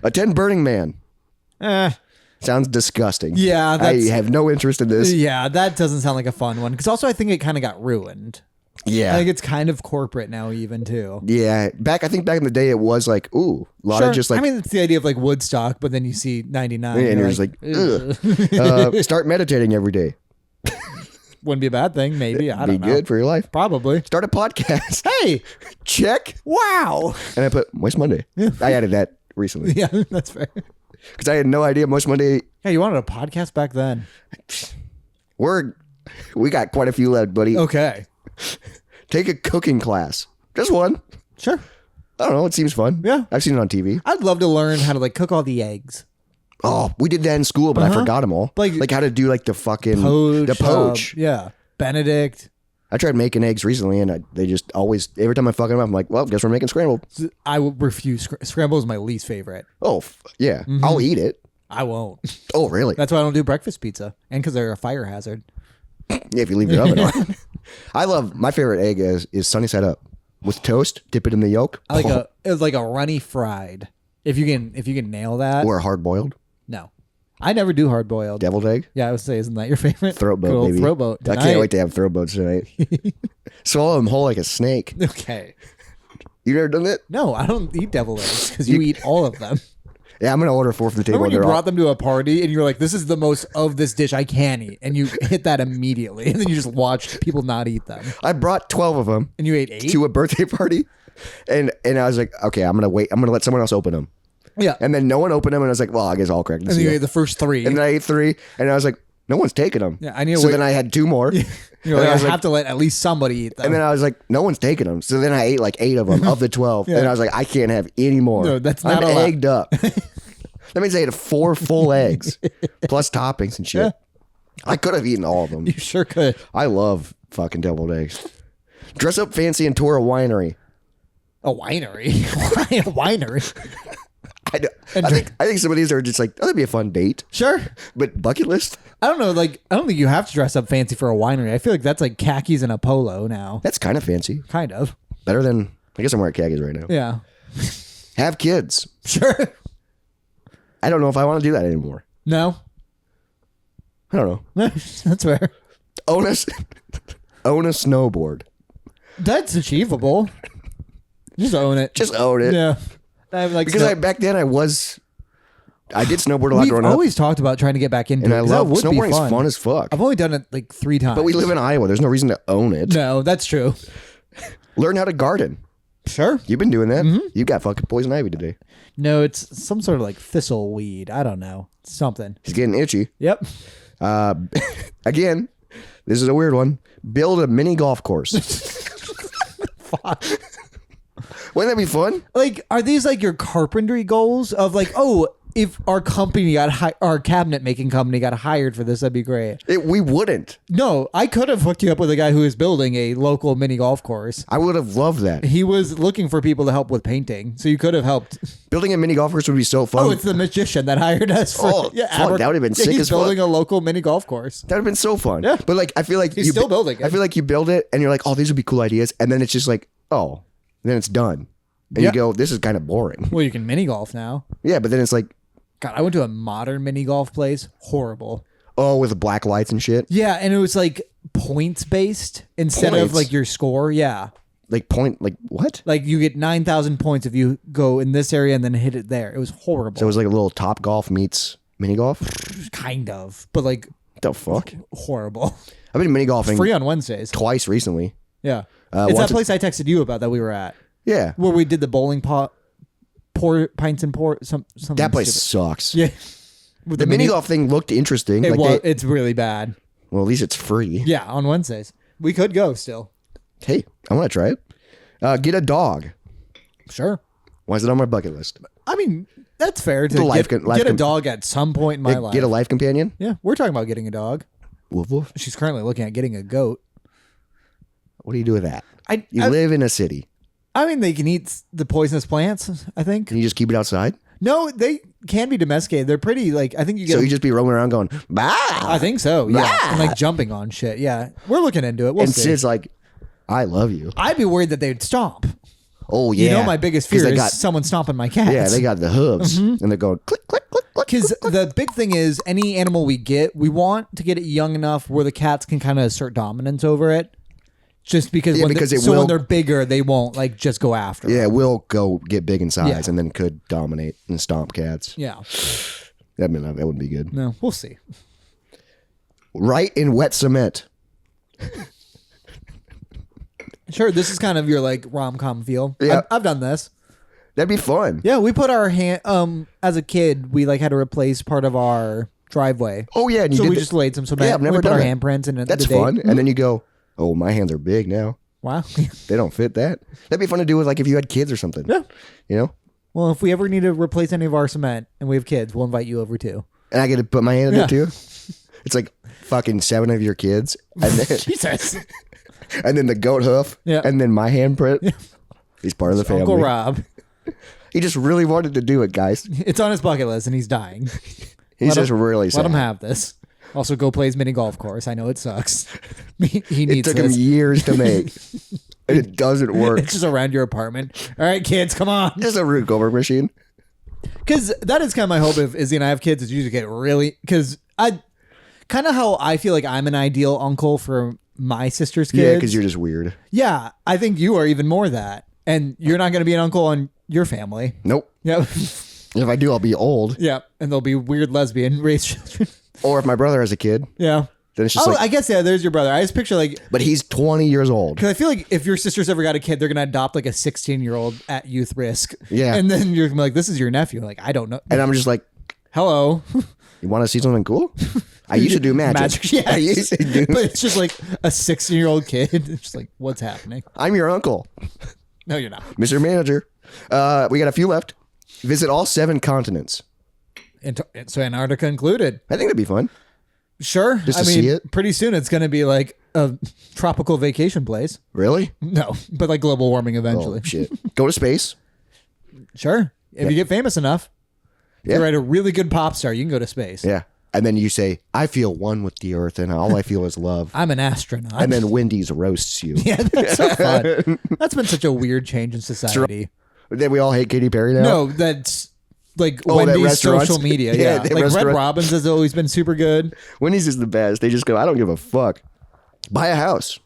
Attend Burning Man. Sounds disgusting.
Yeah.
I have no interest in this.
Yeah, that doesn't sound like a fun one. Because also I think it kind of got ruined.
Yeah.
I think it's kind of corporate now even too.
Yeah. I think back in the day it was like, ooh, a lot of just like.
I mean, it's the idea of like Woodstock, but then you see 99.
And you're just like, ugh. Start meditating every day.
Wouldn't be a bad thing, maybe. I don't know.
Be good for your life.
Probably.
Start a podcast.
Hey.
Check.
Wow.
And I put Moist Monday. I added that recently.
Yeah, that's fair.
Because I had no idea Moist Monday.
Yeah, you wanted a podcast back then.
We got quite a few left, buddy.
Okay.
Take a cooking class. Just one.
Sure.
I don't know. It seems fun.
Yeah.
I've seen it on TV.
I'd love to learn how to like cook all the eggs.
Oh, we did that in school, but I forgot them all. Like how to do like the fucking poach.
Yeah. Benedict.
I tried making eggs recently, and they just always every time I fuck them up, I'm like, well, guess we're making scrambled.
I will refuse. Scramble is my least favorite.
Oh, yeah. I'll eat it.
I won't.
Oh, really?
That's why I don't do breakfast pizza, and because they're a fire hazard.
Yeah, if you leave your oven on. I love my favorite egg is sunny side up with toast. Dip it in the yolk.
I like it's like a runny fried. If you can nail that,
or hard boiled.
No, I never do hard boiled.
Deviled egg.
Yeah, I would say, isn't that your favorite?
Throat boat, baby.
Throat boat.
I can't wait to have throat boats tonight. Swallow them whole like a snake.
Okay.
You never done that?
No, I don't eat deviled eggs because you eat all of them.
Yeah, I'm gonna order 4 from the table.
Remember when you brought them to a party and you're like, "This is the most of this dish I can eat," and you hit that immediately, and then you just watched people not eat them.
I brought 12 of them,
and you ate 8
to a birthday party, and I was like, "Okay, I'm gonna wait. I'm gonna let someone else open them."
Yeah,
and then no one opened them, and I was like, "Well, I guess I'll crack this."
And then you ate the first 3,
and then I ate 3, and I was like, "No one's taking them."
Yeah, I need to
so
wait.
then I had 2 more.
You're like, I have to let at least somebody eat them.
And then I was like, no one's taking them. So then I ate like 8 of them of the 12, and I was like, I can't have any more.
No, that's not
I'm
allowed.
egged up. That means I ate 4 full eggs plus toppings and shit.
Yeah.
I could have eaten all of them.
You sure could.
I love fucking deviled eggs. Dress up fancy and tour a winery.
A winery? Why a winery?
I think some of these are just like, oh, that'd be a fun date.
Sure.
But bucket list?
I don't know. Like, I don't think you have to dress up fancy for a winery. I feel like that's like khakis and a polo now.
That's kind of fancy.
Kind of.
Better than, I guess I'm wearing khakis right now.
Yeah.
Have kids.
Sure.
I don't know if I want to do that anymore.
No.
I don't know.
That's fair.
Own a snowboard.
That's achievable. Just own it.
Just own it.
Yeah.
Back then I did snowboard a lot growing up.
We've always talked about trying to get back into
and
it.
I love snowboarding's fun as fuck.
I've only done it like 3 times.
But we live in Iowa. There's no reason to own it.
No, that's true.
Learn how to garden.
Sure.
You've been doing that. Mm-hmm. You got fucking poison ivy today.
No, it's some sort of like thistle weed. I don't know. Something.
He's getting itchy.
Yep.
Again, this is a weird one. Build a mini golf course.
Fuck.
Wouldn't that be fun?
Like, are these like your carpentry goals of like, oh, if our company our cabinet making company got hired for this, that'd be great.
We wouldn't.
No, I could have hooked you up with a guy who is building a local mini golf course.
I would have loved that.
He was looking for people to help with painting, so you could have helped.
Building a mini golf course would be so fun.
Oh, it's the magician that hired us.
Fuck, that would have been sick
he's
as fuck.
building a local mini golf course.
That would have been so fun.
Yeah.
But like, I feel like
He's still building it.
I feel like you build it and you're like, oh, these would be cool ideas. And then it's just like, oh, then it's done. And you go, this is kind of boring.
Well, you can mini golf now.
Yeah, but then it's like,
God, I went to a modern mini golf place. Horrible.
oh, with the black lights and shit.
Yeah, and it was like points based instead of
Points?
like your score. Yeah.
Like what?
Like you get 9,000 points if you go in this area and then hit it there. It was horrible.
So it was like a little Top Golf meets mini golf.
Kind of, but like
What the fuck?
horrible.
I've been mini golfing
Free on Wednesdays.
twice recently.
Yeah. It's
once
that place I texted you about that we were at.
Yeah,
Where we did the bowling pints and something
that place
stupid.
sucks.
Yeah. With
The mini golf thing looked interesting.
It's really bad.
Well, at least it's free.
Yeah, on Wednesdays. We could go still.
Hey, I want to try it. Get a dog.
Sure.
Why is it on my bucket list?
I mean, that's fair to get a dog at some point in my life.
Get a life companion.
Yeah, we're talking about getting a dog.
Woof woof.
She's currently looking at getting a goat.
What do you do with that?
I
live in a city.
I mean, they can eat the poisonous plants, I think.
Can you just keep it outside?
No, they can be domesticated. They're pretty, like, I think you get...
So you just be roaming around going, bah!
I think so, yeah.
Bah!
And, like, jumping on shit, yeah. We're looking into it. We'll
and
see.
Sid's like, I love you.
I'd be worried that they'd stomp.
Oh, yeah.
You know, my biggest fear is someone stomping my cats.
Yeah, they got the hooves. And they're going, click, click, click, click.
Because the big thing is, any animal we want to get it young enough where the cats can kind of assert dominance over it. Just because, when they're bigger, they won't like just go after.
Yeah,
them.
we'll go get big in size and then could dominate and stomp cats.
Yeah.
That wouldn't be good.
No, we'll see.
Right in wet cement.
Sure, this is kind of your like rom-com feel.
Yeah.
I've done this.
That'd be fun.
Yeah, we put our hand. As a kid, we like had to replace part of our driveway.
Oh yeah, and
so we just laid some cement.
Yeah, I've never
we put
done
our
that.
handprints in it.
That's fun. And then you go, oh, my hands are big now.
Wow.
They don't fit that. That'd be fun to do with like if you had kids or something.
Yeah.
You know?
Well, if we ever need to replace any of our cement and we have kids, we'll invite you over too.
And I get to put my hand in it too. It's like fucking 7 of your kids. And then,
Jesus.
And then the goat hoof.
Yeah.
And then my handprint. Yeah. He's part of the family.
Uncle Rob.
He just really wanted to do it, guys.
It's on his bucket list and he's dying.
He's just really sad.
Let him have this. Also, go play his mini golf course. I know it sucks. He needs
It took him years to make. And it doesn't work.
It's just around your apartment. All right, kids, come on.
Just a Rube Goldberg machine.
Because that is kind of my hope if Izzy and I have kids is usually get really... Because I... Kind of how I feel like I'm an ideal uncle for my sister's kids.
Yeah, because you're just weird.
Yeah, I think you are even more that. And you're not going to be an uncle on your family.
Nope.
Yep.
If I do, I'll be old.
Yeah, and they'll be weird lesbian raised children.
Or if my brother has a kid.
Yeah.
Then it's just
I guess, yeah, there's your brother. I just picture like...
But he's 20 years old.
Because I feel like if your sister's ever got a kid, they're going to adopt like a 16-year-old at youth risk.
Yeah.
And then you're going to be like, this is your nephew. Like, I don't know.
And I'm just like...
Hello.
You want to see something cool? I used to do magic.
Yeah.
I used to do...
But it's just like a 16-year-old kid. It's just like, what's happening?
I'm your uncle.
No, you're not.
Mr. Manager. We got a few left. Visit all 7 continents.
So Antarctica included.
I think that'd be fun.
Sure.
Just to see it.
Pretty soon it's going to be like a tropical vacation place.
Really?
No, but like global warming eventually.
Oh, shit. Go to space.
Sure. If you get famous enough,
Yeah.
you're a really good pop star, you can go to space.
Yeah. And then you say, I feel one with the earth and all I feel is love.
I'm an astronaut.
And then Wendy's roasts you.
Yeah, that's so fun. That's been such a weird change in society.
Then we all hate Katy Perry now?
No, that's like
that
Wendy's
restaurants?
social media.
Yeah,
Yeah.
the
Like Red
restaurant-
Robin's has always been super good.
Wendy's is the best. They just go, I don't give a fuck. Buy a house.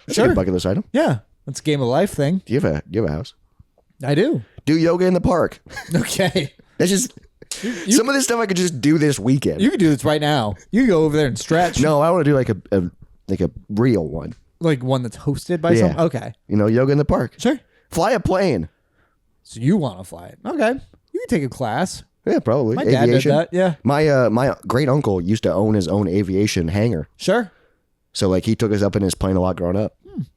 That's a
Sure.
good bucket list item.
Yeah. That's a game of life thing.
Do you have a house?
I do.
Do yoga in the park.
Okay.
That's just some of this stuff I could just do this weekend.
You can do this right now. You can go over there and stretch.
No, I want to do like a real one.
Like one that's hosted by
Yeah.
someone? Okay.
You know, yoga in the park.
Sure.
Fly a plane.
So you want to fly it. Okay. You can take a class.
Yeah, probably.
My dad did that. Yeah.
My great uncle used to own his own aviation hangar.
Sure.
So like he took us up in his plane a lot growing up.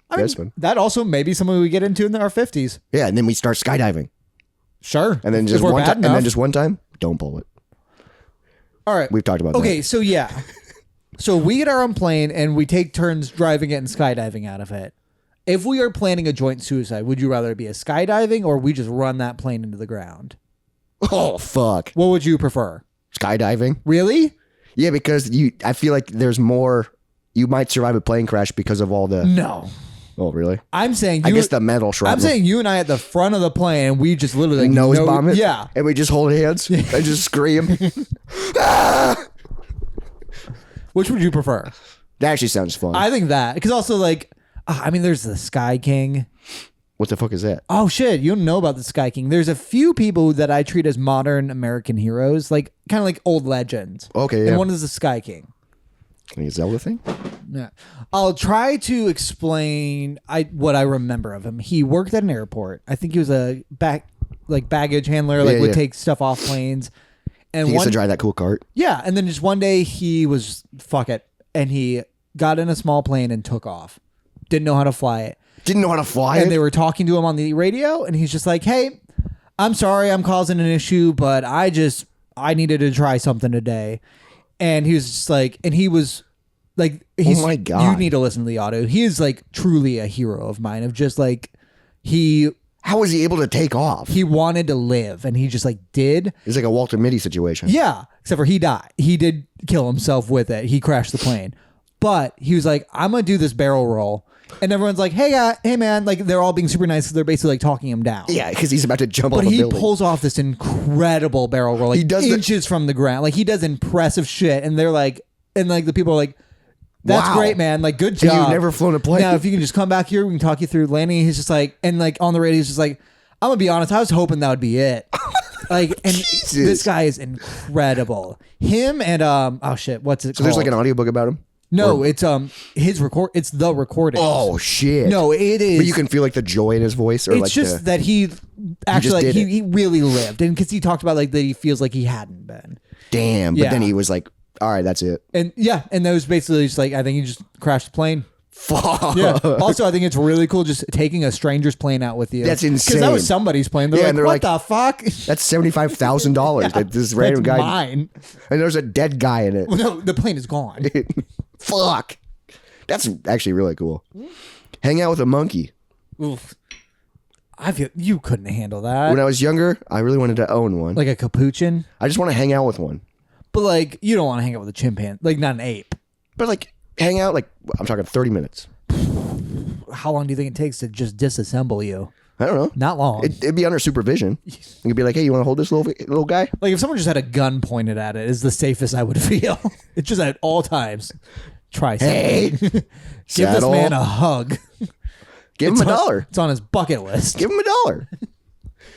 That's fun.
That also may be something we get into in our 50s.
Yeah, and then we start skydiving.
Sure.
And then
If
just
we're
one
bad
time, and
enough.
then just one time, don't pull it.
All right.
We've talked about that.
Okay, so yeah. So we get our own plane and we take turns driving it and skydiving out of it. If we are planning a joint suicide, would you rather be a skydiving or we just run that plane into the ground?
Oh, fuck.
What would you prefer?
Skydiving?
Really?
Yeah, because I feel like there's more. You might survive a plane crash because of all the.
No.
Oh, really?
I'm saying.
I guess the metal shrapnel.
I'm saying you and I at the front of the plane and we just literally
nose bomb it.
Yeah.
And we just hold hands and just scream. Ah!
Which would you prefer?
That actually sounds fun.
I think that because also like, I mean, there's the Sky King.
What the fuck is that?
Oh shit, you don't know about the Sky King. There's a few people that I treat as modern American heroes, like kind of like old legends.
Okay, yeah.
And one is the Sky King.
Like a Zelda thing?
Yeah. I'll try to explain what I remember of him. He worked at an airport. I think he was a baggage handler, would take stuff off planes. And
he used to drive that cool cart.
Yeah, and then just one day he was fuck it, and he got in a small plane and took off. Didn't know how to fly it.
Didn't know how to fly it?
And they were talking to him on the radio, and he's just like, "Hey, I'm sorry, I'm causing an issue, but I needed to try something today." And he was just like, and he was like,
oh my God.
You need to listen to the audio. He is like truly a hero of mine. Of just like
how was he able to take off?
He wanted to live, and he just like did.
It's like a Walter Mitty situation.
Yeah, except for he died. He did kill himself with it. He crashed the plane, but he was like, "I'm gonna do this barrel roll." And everyone's like, hey man, like they're all being super nice because they're basically like talking him down.
Yeah, because he's about to jump off a
building.
building.
But he pulls off this incredible barrel roll, like he does inches from the ground. Like he does impressive shit. And they're like, and like the people are like, that's great, man. Like good job.
And you've never flown a plane.
Now, if you can just come back here, we can talk you through landing. He's just like, and like on the radio, he's just like, I'm gonna be honest, I was hoping that would be it. Like, and this guy is incredible. Him and oh shit, what's it called?
So there's like an audiobook about him?
No, it's his record. It's the recording.
Oh shit!
No, it is.
But you can feel like the joy in his voice, or
it's
like
just that he actually like he really lived, and because he talked about like that he feels like he hadn't been.
Damn! But then he was like, "All right, that's it."
And yeah, and that was basically just like I think he just crashed the plane.
Fuck.
Yeah. Also, I think it's really cool just taking a stranger's plane out with you.
That's insane.
Because that was somebody's plane. They're like, what the fuck?
That's $75,000 that this random guy.
Mine.
And there's a dead guy in it.
Well, no, the plane is gone.
Fuck. That's actually really cool. Hang out with a monkey.
Oof. I feel you couldn't handle that.
When I was younger, I really wanted to own one.
Like a capuchin.
I just want to hang out with one.
But like, you don't want to hang out with a chimpanzee. Like, not an ape.
But like, hang out, like, I'm talking 30 minutes.
How long do you think it takes to just disassemble you?
I don't know.
Not long.
It'd be under supervision. You could be like, hey, you want to hold this little guy?
Like if someone just had a gun pointed at it, is the safest I would feel. It's just at all times. Try something.
Hey,
give this man a hug.
Give him $1.
It's on his bucket list.
Give him $1.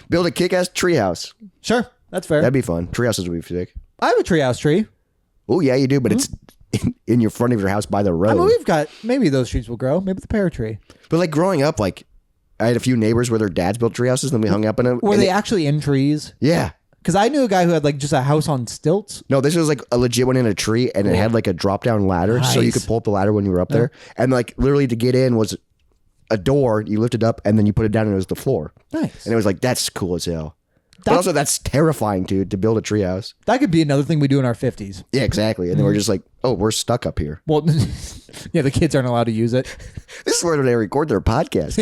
Build a kick-ass treehouse.
Sure, that's fair.
That'd be fun. Treehouses would be sick.
I have a treehouse tree.
Oh yeah, you do, but it's in your front of your house by the road.
I mean, we've got maybe those trees will grow. Maybe the pear tree.
But like growing up, like I had a few neighbors where their dads built treehouses, and we hung up in them.
Were they actually in trees?
Yeah.
Because I knew a guy who had like just a house on stilts.
No, this was like a legit one in a tree, and it had like a drop down ladder, so you could pull up the ladder when you were up there. And like literally to get in was a door. You lift it up, and then you put it down, and it was the floor.
Nice.
And it was like that's cool as hell. But also that's terrifying, dude, to build a treehouse.
That could be another thing we do in our 50s.
Yeah, exactly. And then we're just like, oh, we're stuck up here.
Well, yeah, the kids aren't allowed to use it.
This is where they record their podcast.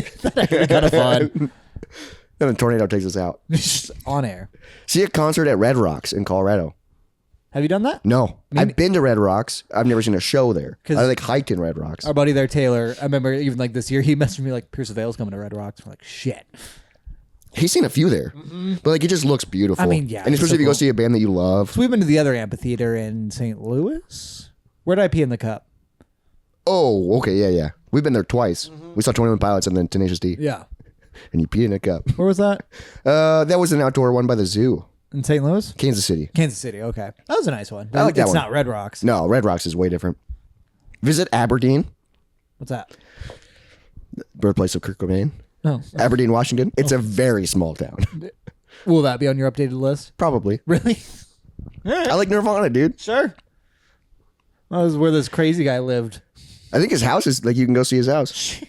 Kind of fun.
Then a tornado takes us out.
On air.
See a concert at Red Rocks in Colorado.
Have you done that?
No. I've been to Red Rocks. I've never seen a show there. I like hiked in Red Rocks.
Our buddy there, Taylor, I remember even like this year, he messaged me like, Pierce Avail's coming to Red Rocks. We're like, shit.
He's seen a few there. But like it just looks beautiful.
I mean, yeah.
And especially if you go see a band that you love.
So we've been to the other amphitheater in St. Louis. Where did I pee in the cup?
Oh, okay. Yeah. We've been there twice. We saw 21 Pilots and then Tenacious D.
Yeah.
And you peed in a cup.
Where was that?
That was an outdoor one by the zoo.
In St. Louis?
Kansas City.
Kansas City, okay. That was a nice one.
I like that
It's
one.
not Red Rocks.
No, Red Rocks is way different. Visit Aberdeen,
What's that?
birthplace of Kurt Cobain.
Oh.
Aberdeen, Washington. It's a very small town.
Will that be on your updated list?
Probably.
Really?
I like Nirvana, dude.
Sure. That was where this crazy guy lived.
I think his house is like you can go see his house.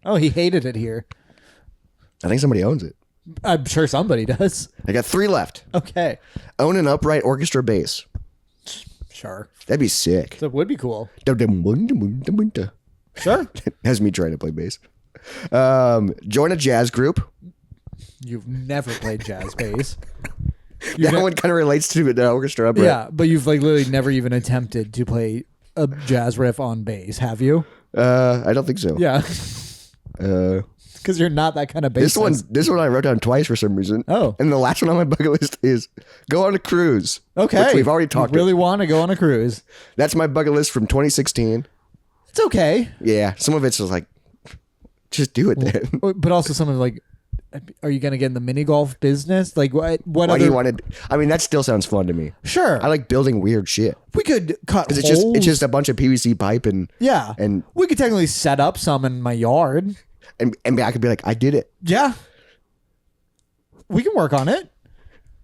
Oh, he hated it here.
I think somebody owns it.
I'm sure somebody does.
I got 3 left.
Okay.
Own an upright orchestra bass.
Sure.
That'd be sick.
That would be cool.
Sure.
Sure.
That's me trying to play bass. Join a jazz group.
You've never played jazz bass.
That one kind of relates to the orchestra upright.
Yeah, but you've like literally never even attempted to play a jazz riff on bass, have you?
I don't think so.
Yeah. Because you're not that kind of bassist.
This one I wrote down twice for some reason.
Oh.
And the last one on my bucket list is go on a cruise.
Okay.
Which we've already talked
about. Really want to go on a cruise.
That's my bucket list from 2016.
It's okay.
Yeah. Some of it's just like, just do it then.
But also some of like, are you going to get in the mini golf business? Like what
Why
other...
do you want to... I mean, that still sounds fun to me.
Sure.
I like building weird shit.
We could cut holes.
It's just a bunch of PVC pipe and...
Yeah.
And
we could technically set up some in my yard.
And I could be like, I did it.
Yeah. We can work on it.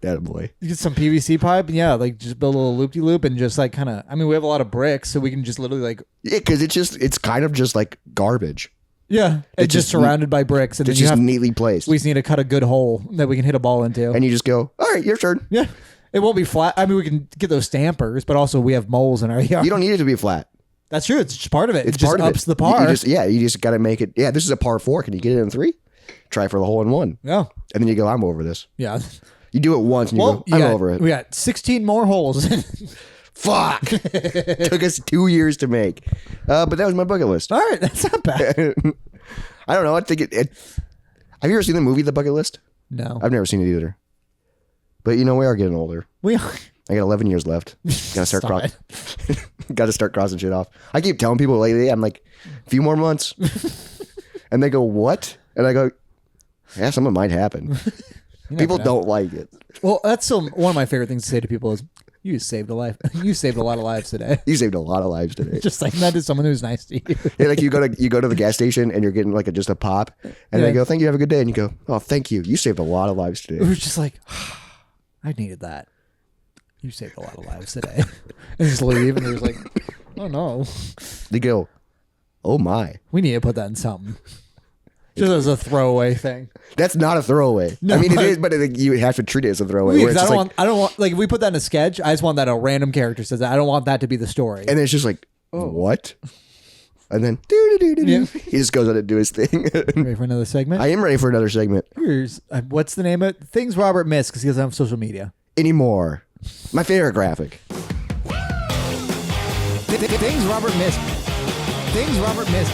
That boy.
You get some PVC pipe and like just build a little loop-de-loop and just like kind of... I mean, we have a lot of bricks, so we can just literally like...
Yeah, because it's kind of just like garbage.
Yeah, it's just surrounded by bricks, and
it's
then
just neatly placed.
We just need to cut a good hole that we can hit a ball into,
and you just go, all right, your turn.
Yeah, it won't be flat. I mean, we can get those stampers, but also we have moles in our yard.
You don't need it to be flat.
That's true. It's just part of it.
It's
it just
part of
ups
it.
the par.
You just got to make it. Yeah, this is a par 4. Can you get it in 3? Try for the hole in 1.
Yeah,
and then you go, I'm over this.
Yeah,
you do it once, and you go, I'm over it.
We got 16 more holes.
Fuck. Took us 2 years to make, but that was my bucket list.
All right, that's not bad.
I don't know. I think it. Have you ever seen the movie The Bucket List?
No.
I've never seen it either. But we are getting older.
We are.
I got 11 years left. Gotta start Gotta start crossing shit off. I keep telling people lately, I'm like, a few more months. And they go, what? And I go, yeah, something might happen. People don't like it.
Well, that's one of my favorite things to say to people is, you saved a life. You saved a lot of lives today.
You saved a lot of lives today.
Just saying that to someone who's nice to you.
Yeah, like you go to the gas station and you're getting like just a pop, and they go, "Thank you, have a good day," and you go, "Oh, thank you. You saved a lot of lives today."
It was just like, I needed that. You saved a lot of lives today. And just leave, and there's like, oh no.
They go, "Oh my,
we need to put that in something." Just as a throwaway thing.
That's not a throwaway. No, I mean, it is, but you have to treat it as a throwaway.
I don't want, like, if we put that in a sketch, I just want that a random character says that. I don't want that to be the story.
And then it's just like, what? And then, he just goes on to do his thing.
Ready for another segment?
I am ready for another segment.
What's the name of it? Things Robert missed because he doesn't have social media.
Anymore. My favorite graphic.
Things Robert missed. Things Robert missed.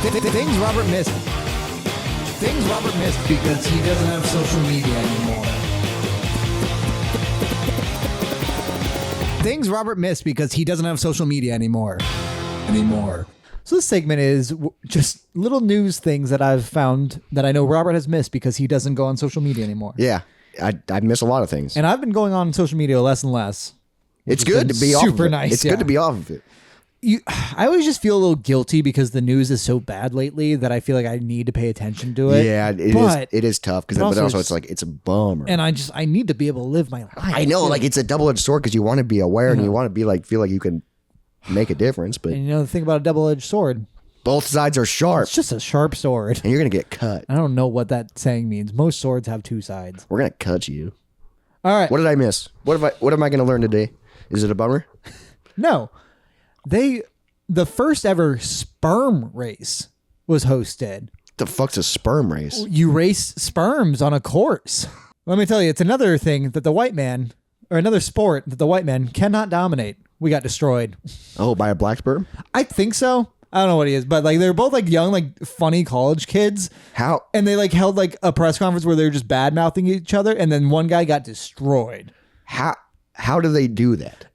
Things Robert missed. Things Robert missed because he doesn't have social media anymore. Things Robert missed because he doesn't have social media anymore. So this segment is just little news things that I've found that I know Robert has missed because he doesn't go on social media anymore.
Yeah, I miss a lot of things.
And I've been going on social media less and less.
It's good to be off of it.
Super nice.
It's good to be off of it.
I always just feel a little guilty because the news is so bad lately that I feel like I need to pay attention to it.
Yeah, it is tough because also it's like it's a bummer.
And I need to be able to live my life.
I know, like it's a double-edged sword because you want to be aware and you want to be like feel like you can make a difference. But
and the thing about a double-edged sword,
both sides are sharp.
It's just a sharp sword,
and you're gonna get cut.
I don't know what that saying means. Most swords have 2 sides.
We're gonna cut you.
All right.
What did I miss? What am I gonna learn today? Is it a bummer?
No, the first ever sperm race was hosted.
The fuck's a sperm race?
You race sperms on a course. Let me tell you, it's another thing that the white man, or another sport that the white man cannot dominate. We got destroyed.
Oh, by a black sperm?
I think so. I don't know what he is, but like they're both like young, like funny college kids.
How?
And they like held like a press conference where they were just bad mouthing each other, and then one guy got destroyed.
How do they do that?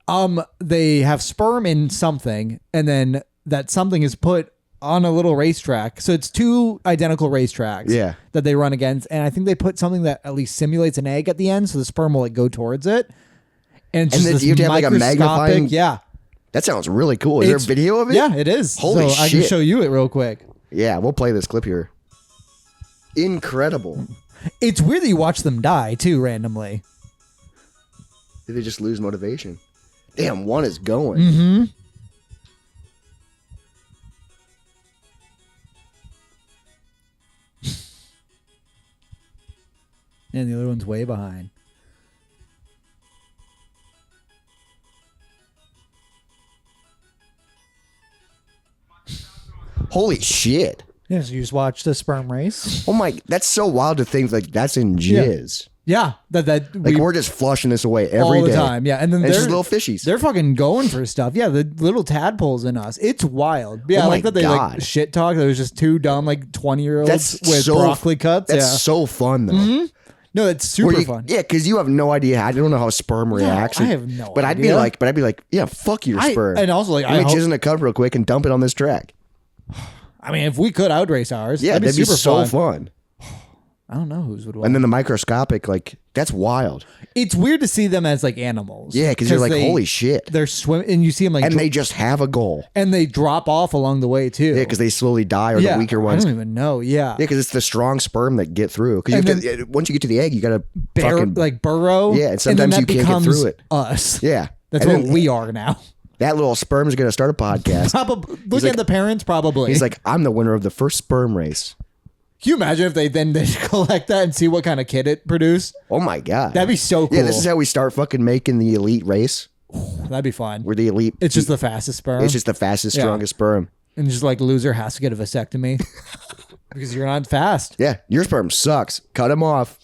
They have sperm in something, and then that something is put on a little racetrack. So it's 2 identical racetracks that they run against. And I think they put something that at least simulates an egg at the end. So the sperm will like go towards it. And it's just
you have to have like a magnifying.
Yeah.
That sounds really cool. Is there a video of it?
Yeah, it is.
Holy shit.
I can show you it real quick.
Yeah, we'll play this clip here. Incredible.
It's weird that you watch them die too randomly.
Did they just lose motivation? Damn, one is going.
Mm-hmm. And the other one's way behind.
Holy shit.
Yeah, so you just watch the sperm race.
Oh my, that's so wild to think like that's in jizz.
Yeah,
we're just flushing this away every
all the
day.
time. Yeah, and then
it's
they're
just little fishies.
They're fucking going for stuff. Yeah, the little tadpoles in us. It's wild. Yeah,
oh
like that they
God.
like shit talk. That was just two dumb like 20-year-olds with broccoli cuts.
That's so fun though.
Mm-hmm. No, that's super fun.
Yeah, because you have no idea. I don't know how sperm reacts.
I have no
but
idea.
I'd be like, yeah, fuck your sperm.
And also like,
let me jizz in a cup real quick and dump it on this track.
I mean, if we could, I would race ours.
Yeah, that'd be
super
so fun.
I don't know whose would win.
And then the microscopic, like, that's wild.
It's weird to see them as like animals.
Yeah, because you're like, holy shit.
They're swimming, and you see them like,
and they just have a goal.
And they drop off along the way too.
Yeah, because they slowly die, or the weaker ones.
I don't even know. Yeah,
yeah, because it's the strong sperm that get through. Because once you get to the egg, you got to fucking
burrow.
Yeah, and sometimes you can't get through it.
Us.
Yeah,
that's what we are now.
That little sperm is going to start a podcast.
Probably. Look at the parents, probably.
He's like, I'm the winner of the first sperm race.
Can you imagine if they then collect that and see what kind of kid it produced?
Oh my God.
That'd be so cool.
Yeah, this is how we start fucking making the elite race.
That'd be fun.
We're the elite.
It's just the fastest sperm.
It's just the fastest, strongest sperm.
And just like loser has to get a vasectomy because you're not fast.
Yeah, your sperm sucks. Cut him off.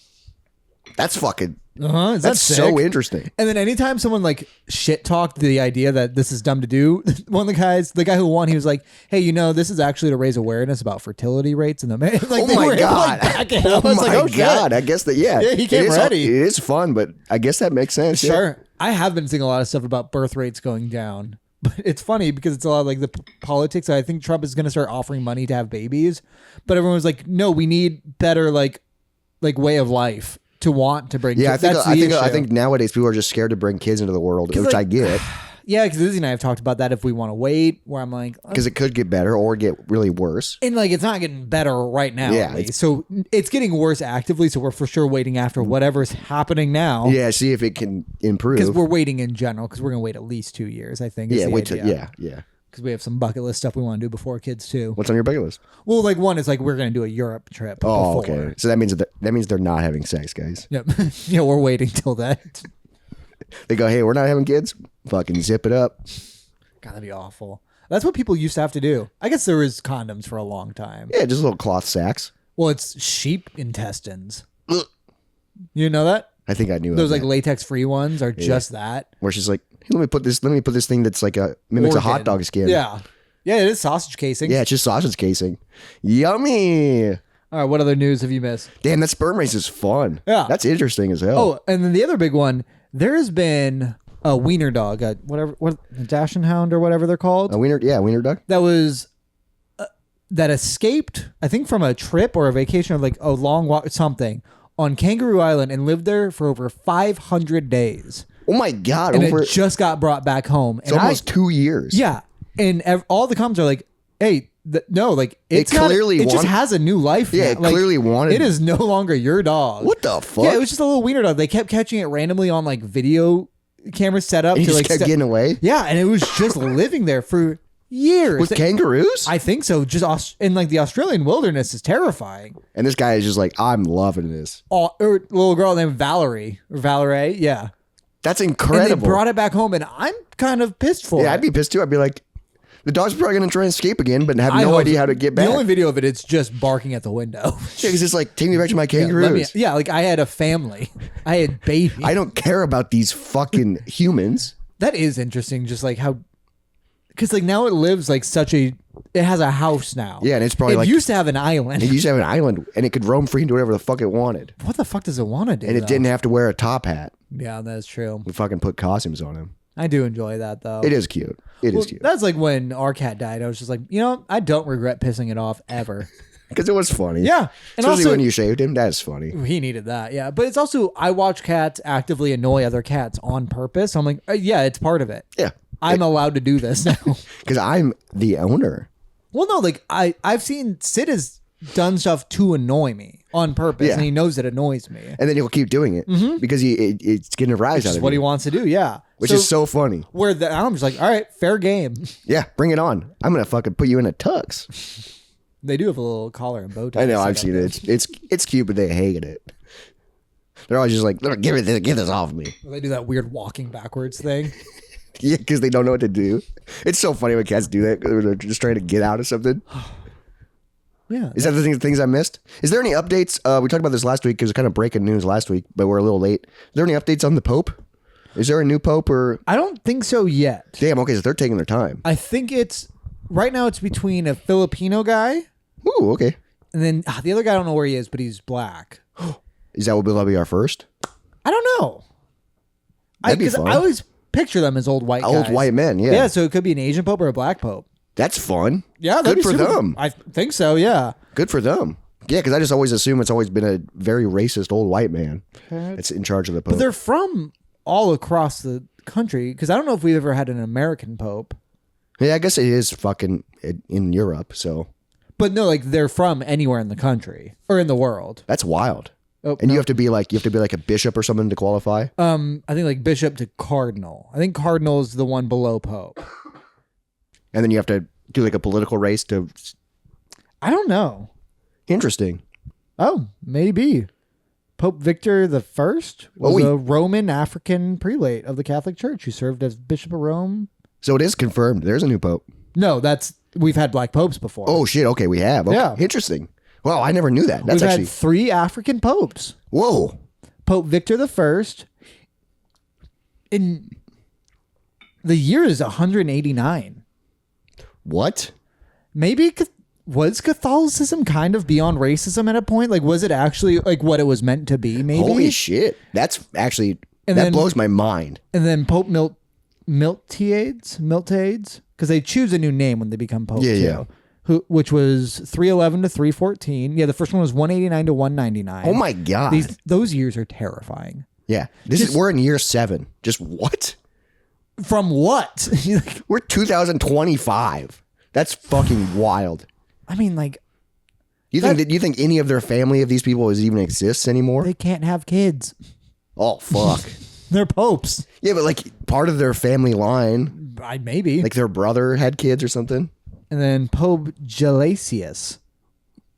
That's fucking... That's
sick?
So interesting.
And then anytime someone like shit talked the idea that this is dumb to do, one of the guy who won, he was like, "Hey, this is actually to raise awareness about fertility rates in the man." Like,
oh my God!
Oh my God!
I guess that
he came ready.
It is fun, but I guess that makes sense.
Sure,
yeah.
I have been seeing a lot of stuff about birth rates going down, but it's funny because it's a lot of like the politics. I think Trump is going to start offering money to have babies, but everyone was like, "No, we need better like way of life." To want to bring kids.
I think nowadays people are just scared to bring kids into the world, which I get.
Yeah, because Izzy and I have talked about that if we want to wait, where I'm like...
Because it could get better or get really worse.
And like, it's not getting better right now.
Yeah.
So it's getting worse actively, so we're for sure waiting after whatever's happening now.
Yeah, see if it can improve.
Because we're waiting in general, because we're going to wait at least 2 years, I think.
Yeah,
yeah. Because we have some bucket list stuff we want to do before kids too.
What's on your bucket list?
Well, like one is like we're going to do a Europe trip.
Oh,
before.
okay. So that means they're not having sex, guys.
Yep. Yeah, we're waiting till that.
They go, hey, we're not having kids. Fucking zip it up.
God, that'd be awful. That's what people used to have to do. I guess there was condoms for a long time.
Yeah, just little cloth sacks.
Well, it's sheep intestines. You know that?
I think I knew
those like latex free ones are just that.
Where she's like, hey, let me put this thing that's like mimics a hot dog skin.
Yeah. Yeah, it is sausage casing.
Yeah, it's just sausage casing. Yummy.
All right, what other news have you missed?
Damn, that sperm race is fun.
Yeah.
That's interesting as hell.
Oh, and then the other big one, there has been a wiener dog, a Dachshund Hound or whatever they're called.
A wiener dog?
That was... that escaped, I think, from a trip or a vacation or like a long walk, something, on Kangaroo Island and lived there for over 500 days.
Oh my God.
And it just got brought back home.
It's almost 2 years.
Yeah. And all the comments are like, hey, it just has a new life.
Yeah, it clearly wanted
it. Is no longer your dog.
What the fuck?
Yeah, it was just a little wiener dog. They kept catching it randomly on like video cameras set up.
And he just kept getting away?
Yeah, and it was just living there for years.
With kangaroos?
I think so. Just in like the Australian wilderness is terrifying.
And this guy is just like, I'm loving this.
Or a little girl named Valerie. Yeah.
That's incredible.
And they brought it back home, and I'm kind of pissed for it.
Yeah, I'd be pissed too. I'd be like, the dog's probably going to try and escape again, but have no idea how to get back.
The only video of it's just barking at the window.
Yeah, because it's like, take me back to my kangaroos.
Yeah, like I had a family. I had babies.
I don't care about these fucking humans.
That is interesting, just like how... Because like now it lives like it has a house now.
Yeah, and it's probably
it used to have an island.
It used to have an island, and it could roam free and do whatever the fuck it wanted.
What the fuck does it want to do?
And it didn't have to wear a top hat.
Yeah, that's true.
We fucking put costumes on him.
I do enjoy that though.
It is cute. It is cute.
That's like when our cat died. I was just like, I don't regret pissing it off ever.
Because it was funny.
Yeah.
And especially also, when you shaved him, that's funny.
He needed that, yeah. But it's also, I watch cats actively annoy other cats on purpose. So I'm like, yeah, it's part of it.
Yeah.
I'm allowed to do this now.
Because I'm the owner.
Well, no, like I've seen Sid has done stuff to annoy me on purpose, and he knows it annoys me.
And then he'll keep doing it because it's getting a rise out of it.
What he wants to do, yeah.
Which is so funny.
Where I'm just like, all right, fair game.
Yeah, bring it on. I'm going to fucking put you in a tux.
They do have a little collar and bow tie.
I know, I've seen it. It's cute, but they hate it. They're always just like, get this off me.
They do that weird walking backwards thing.
Yeah, because they don't know what to do. It's so funny when cats do that. They're just trying to get out of something.
Yeah.
Is that the things I missed? Is there any updates? We talked about this last week because it was kind of breaking news last week, but we're a little late. Is there any updates on the Pope? Is there a new Pope or?
I don't think so yet.
Damn, okay, so they're taking their time.
I think right now it's between a Filipino guy.
Ooh, okay.
And then the other guy, I don't know where he is, but he's black.
Is that what will be our first?
I don't know.
That'd be fun.
I always picture them as old white guys.
Old white men, yeah.
Yeah, so it could be an Asian Pope or a black Pope.
That's fun.
Yeah,
good for them.
I think so, yeah.
Good for them. Yeah, because I just always assume it's always been a very racist old white man that's in charge of the Pope.
But they're from all across the country, because I don't know if we've ever had an American Pope.
Yeah, I guess it is fucking in Europe, so.
But no, like they're from anywhere in the country or in the world.
That's wild.
Oh,
and you have to be like a bishop or something to qualify?
I think like bishop to cardinal. I think cardinal is the one below Pope.
And then you have to do like a political race to.
I don't know.
Interesting.
Oh, maybe. Pope Victor the First was a Roman African prelate of the Catholic Church who served as Bishop of Rome.
So it is confirmed. There's a new Pope.
No, we've had black popes before.
Oh shit! Okay, we have. Okay. Yeah, interesting. Well, I never knew that. We've had
3 African popes.
Whoa!
Pope Victor the First. In the year is 189.
What?
Maybe was Catholicism kind of beyond racism at a point? Like, was it actually like what it was meant to be? Maybe.
Holy shit! That blows my mind.
And then Pope Miltiades, because they choose a new name when they become Pope. Yeah. Which was 311 to 314. Yeah, the first one was 189 to 199.
Oh my god!
Those years are terrifying.
Yeah, we're in year 7. Just what?
From what?
We're 2025. That's fucking wild.
I mean, like,
you think any of their family of these people even exists anymore?
They can't have kids.
Oh fuck!
They're popes.
Yeah, but like part of their family line,
maybe
like their brother had kids or something.
And then Pope Gelasius,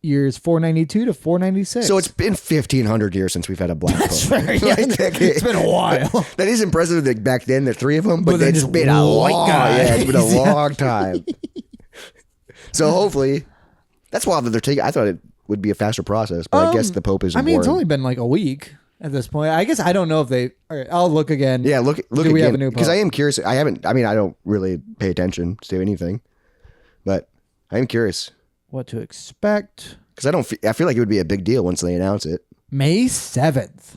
years 492 to 496.
So it's been 1,500 years since we've had a black Pope.
That's fair. Yeah, it's been a while.
That is impressive that back then, the 3 of them, but it's been a long time. So hopefully, that's wild that they're taking. I thought it would be a faster process, but I guess the Pope is.
I mean, it's only been like a week at this point. I guess I don't know if they. All right, I'll look again.
Yeah, look
Do
again.
We have a new Pope?
Because I am curious. I don't really pay attention to anything, but I am curious
what to expect.
Because I feel like it would be a big deal once they announce it.
May 7th.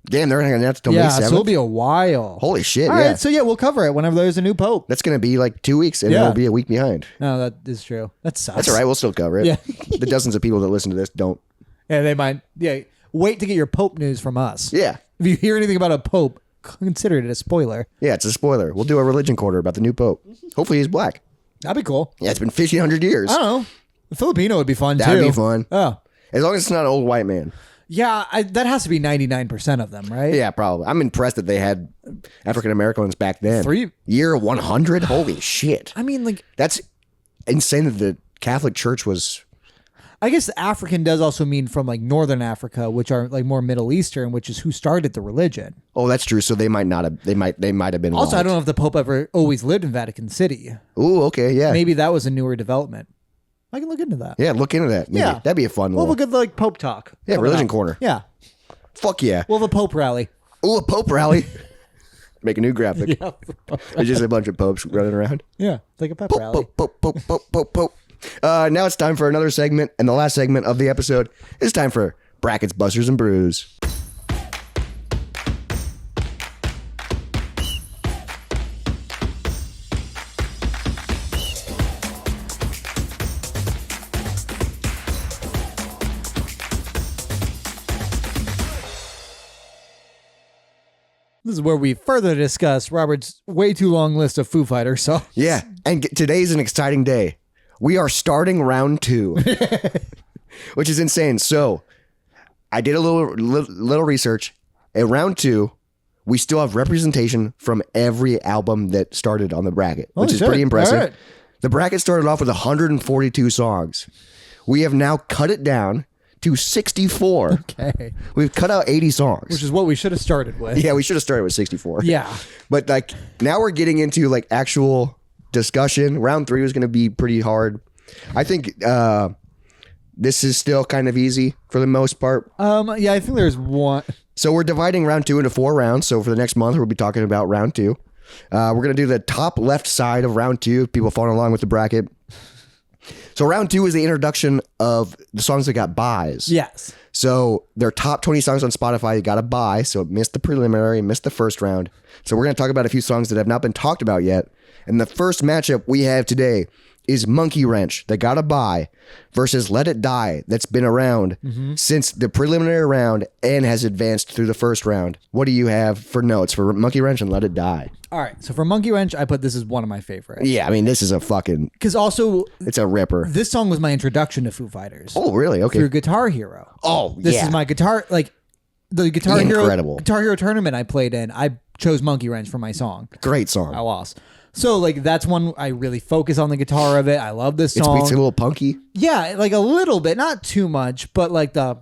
Damn, they're not going to announce it until May 7th?
Yeah, so it'll be a while.
Holy shit,
All right, so yeah, we'll cover it whenever there's a new Pope.
That's going to be like 2 weeks, and it'll be a week behind.
No, that is true. That sucks.
That's all right, we'll still cover it.
Yeah.
The dozens of people that listen to this don't.
Yeah, they might. Yeah, wait to get your Pope news from us.
Yeah.
If you hear anything about a Pope, consider it a spoiler.
Yeah, it's a spoiler. We'll do a religion quarter about the new Pope. Hopefully he's black.
That'd be cool.
Yeah, it's been 1,500 years.
I don't know. The Filipino would be fun, too.
That'd be fun.
Oh.
As long as it's not an old white man.
Yeah, that has to be 99% of them, right?
Yeah, probably. I'm impressed that they had African Americans back then. Year 100? Holy shit.
I mean, like...
That's insane that the Catholic Church was...
I guess African does also mean from like Northern Africa, which are like more Middle Eastern, which is who started the religion.
Oh, that's true. So they might not have. They might have been.
Also, I don't know if the Pope ever always lived in Vatican City.
Ooh, okay, yeah.
Maybe that was a newer development. I can look into that.
Yeah, look into that. Maybe. Yeah, that'd be a fun.
We'll have a good like Pope talk.
Yeah, religion corner.
Yeah.
Fuck yeah.
We'll have a Pope rally.
Ooh, a Pope rally. Make a new graphic. Yeah. It's just a bunch of popes running around.
Yeah, it's like a pep rally.
Pope. Now it's time for another segment, and the last segment of the episode is time for Brackets, Busters, and Brews.
This is where we further discuss Robert's way too long list of Foo Fighters songs.
Yeah, and today's an exciting day. We are starting round 2, which is insane. So I did a little research. At round 2, we still have representation from every album that started on the bracket, which is pretty impressive. Right. The bracket started off with 142 songs. We have now cut it down to 64.
Okay.
We've cut out 80 songs.
Which is what we should have started with.
Yeah, we should have started with 64.
Yeah.
But like now we're getting into like actual discussion. Round 3 was going to be pretty hard. I think this is still kind of easy for the most part.
Yeah, I think there's one.
So we're dividing round 2 into 4 rounds. So for the next month, we'll be talking about round 2. We're going to do the top left side of round 2. People following along with the bracket. So round 2 is the introduction of the songs that got buys.
Yes.
So their top 20 songs on Spotify got a buy. So it missed the preliminary, missed the first round. So we're going to talk about a few songs that have not been talked about yet. And the first matchup we have today is Monkey Wrench that got a buy versus Let It Die that's been around since the preliminary round and has advanced through the first round. What do you have for notes for Monkey Wrench and Let It Die?
All right. So for Monkey Wrench, I put this as one of my favorites.
Yeah, I mean, this is a fucking...
Because also...
It's a ripper.
This song was my introduction to Foo Fighters.
Oh, really? Okay.
Through Guitar Hero.
Oh,
This is my guitar... Like, the Guitar Hero tournament I played in, I chose Monkey Wrench for my song.
Great song.
I lost. So, like, that's one I really focus on the guitar of it. I love this song.
It's a little punky.
Yeah, like a little bit. Not too much, but like the...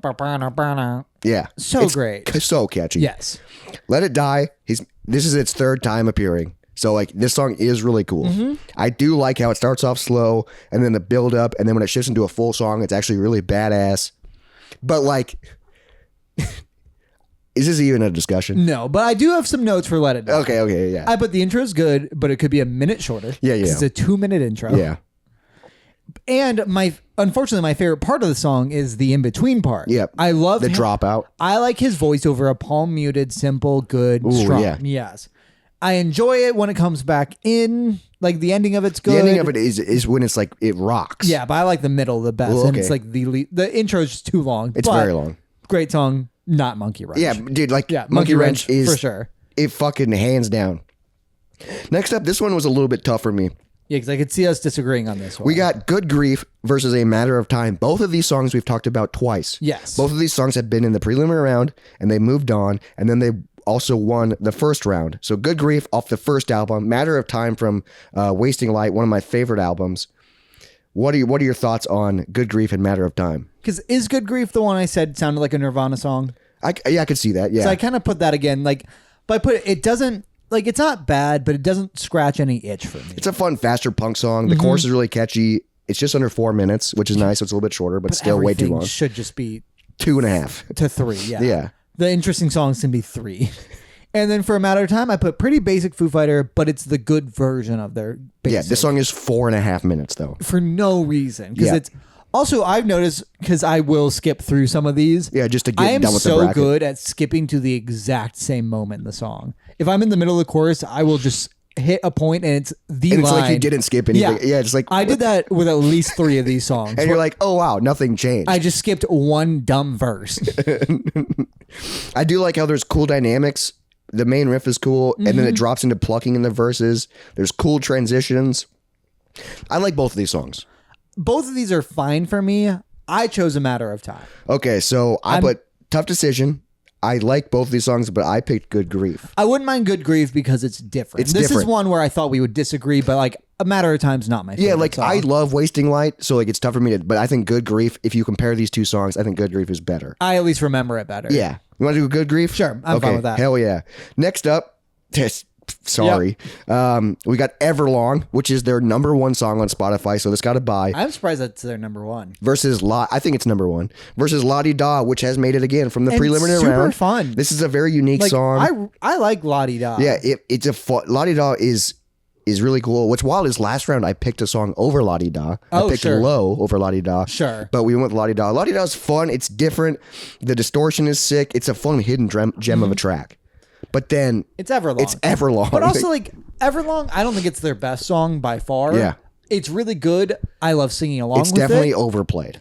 Yeah.
So great.
So catchy.
Yes.
Let It Die. This is its third time appearing. So, like, this song is really cool. I do like how it starts off slow and then the build up. And then when it shifts into a full song, it's actually really badass. But, like... Is this even a discussion?
No, but I do have some notes for Let It Die.
Okay, yeah.
I put the intro is good, but it could be a minute shorter.
Yeah.
It's a 2-minute intro.
Yeah.
And unfortunately, my favorite part of the song is the in-between part.
Yep.
I love
the dropout.
I like his voice over a palm muted, simple, good, strong.
Yeah.
Yes. I enjoy it when it comes back in. Like the ending of it's good.
The ending of it is when it's like it rocks.
Yeah, but I like the middle the best.
Ooh,
And it's like the intro is just too long.
It's very long.
Great song. Not Monkey Wrench.
Yeah, dude, like
Monkey Wrench
is
for sure.
It fucking hands down. Next up, this one was a little bit tough for me.
Yeah, because I could see us disagreeing on this one.
We got Good Grief versus A Matter of Time. Both of these songs we've talked about twice.
Yes.
Both of these songs have been in the preliminary round and they moved on, and then they also won the first round. So Good Grief off the first album, Matter of Time from Wasting Light, one of my favorite albums. What are your thoughts on Good Grief and Matter of Time?
Because is Good Grief the one I said sounded like a Nirvana song?
I could see that. Yeah.
So I kind of put that again. Like, but it doesn't, like, it's not bad, but it doesn't scratch any itch for me.
It's a fun, faster punk song. The chorus is really catchy. It's just under 4 minutes, which is nice. So it's a little bit shorter, but still way too long.
Should just be
2.5
to 3. Yeah.
Yeah.
The interesting songs can be 3. And then for A Matter of Time, I put pretty basic Foo Fighter, but it's the good version of their basic.
Yeah, this song is 4.5 minutes though.
For no reason. Because it's also, I've noticed, because I will skip through some of these.
Yeah, just to get done with the bracket.
I am so good at skipping to the exact same moment in the song. If I'm in the middle of the chorus, I will just hit a point and it's the line.
It's like you didn't skip anything. Yeah, it's like...
I did that with at least 3 of these songs.
And you're like, oh wow, nothing changed.
I just skipped one dumb verse.
I do like how there's cool dynamics. The main riff is cool, and then it drops into plucking in the verses. There's cool transitions. I like both of these songs.
Both of these are fine for me. I chose A Matter of Time.
Okay, so I put tough decision. I like both of these songs, but I picked Good Grief.
I wouldn't mind Good Grief because it's different. This is one where I thought we would disagree, but like A Matter of Time's not my favorite.
Yeah, like
song.
I love Wasting Light, so like it's tough for me to, but I think Good Grief, if you compare these two songs, I think Good Grief is better.
I at least remember it better.
Yeah. You want to do Good Grief?
Sure, I'm fine with that.
Hell yeah. Next up, sorry. Yep. We got Everlong, which is their number 1 song on Spotify, so this got a buy.
I'm surprised that's their number 1.
Versus I think it's number 1. Versus La Di Da, which has made it again from the preliminary round.
Super fun.
This is a very unique song.
I like La Di Da.
Yeah, it's a fun. La Di Da is really cool. What's wild is last round I picked a song over La Di Da. I picked Low over La Di Da.
Sure.
But we went with La Di Da. La Di Da is fun. It's different. The distortion is sick. It's a fun hidden gem of a track. But then
it's Everlong.
But
also like Everlong, I don't think it's their best song by far.
Yeah.
It's really good. I love singing along with it.
It's definitely overplayed.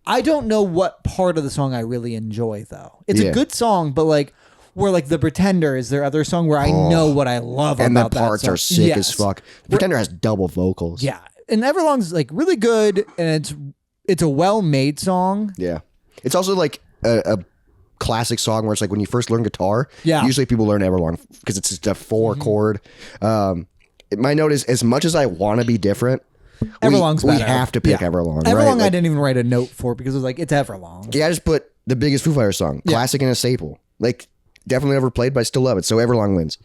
I don't know what part of the song I really enjoy though. It's a good song, but like where like The Pretender is their other song where I know what I love
and
about that song.
And the parts are sick as fuck. The Pretender has double vocals.
Yeah. And Everlong's like really good and it's a well-made song.
Yeah. It's also like a classic song where it's like when you first learn guitar, usually people learn Everlong because it's just a 4 chord. My note is as much as I want to be different,
Everlong's
we
better.
have to pick Everlong.
Everlong,
right?
I didn't even write a note for because it was like, it's Everlong.
Yeah, I just put the biggest Foo Fighters song, classic and a staple. Like, definitely never played, but I still love it. So Everlong wins.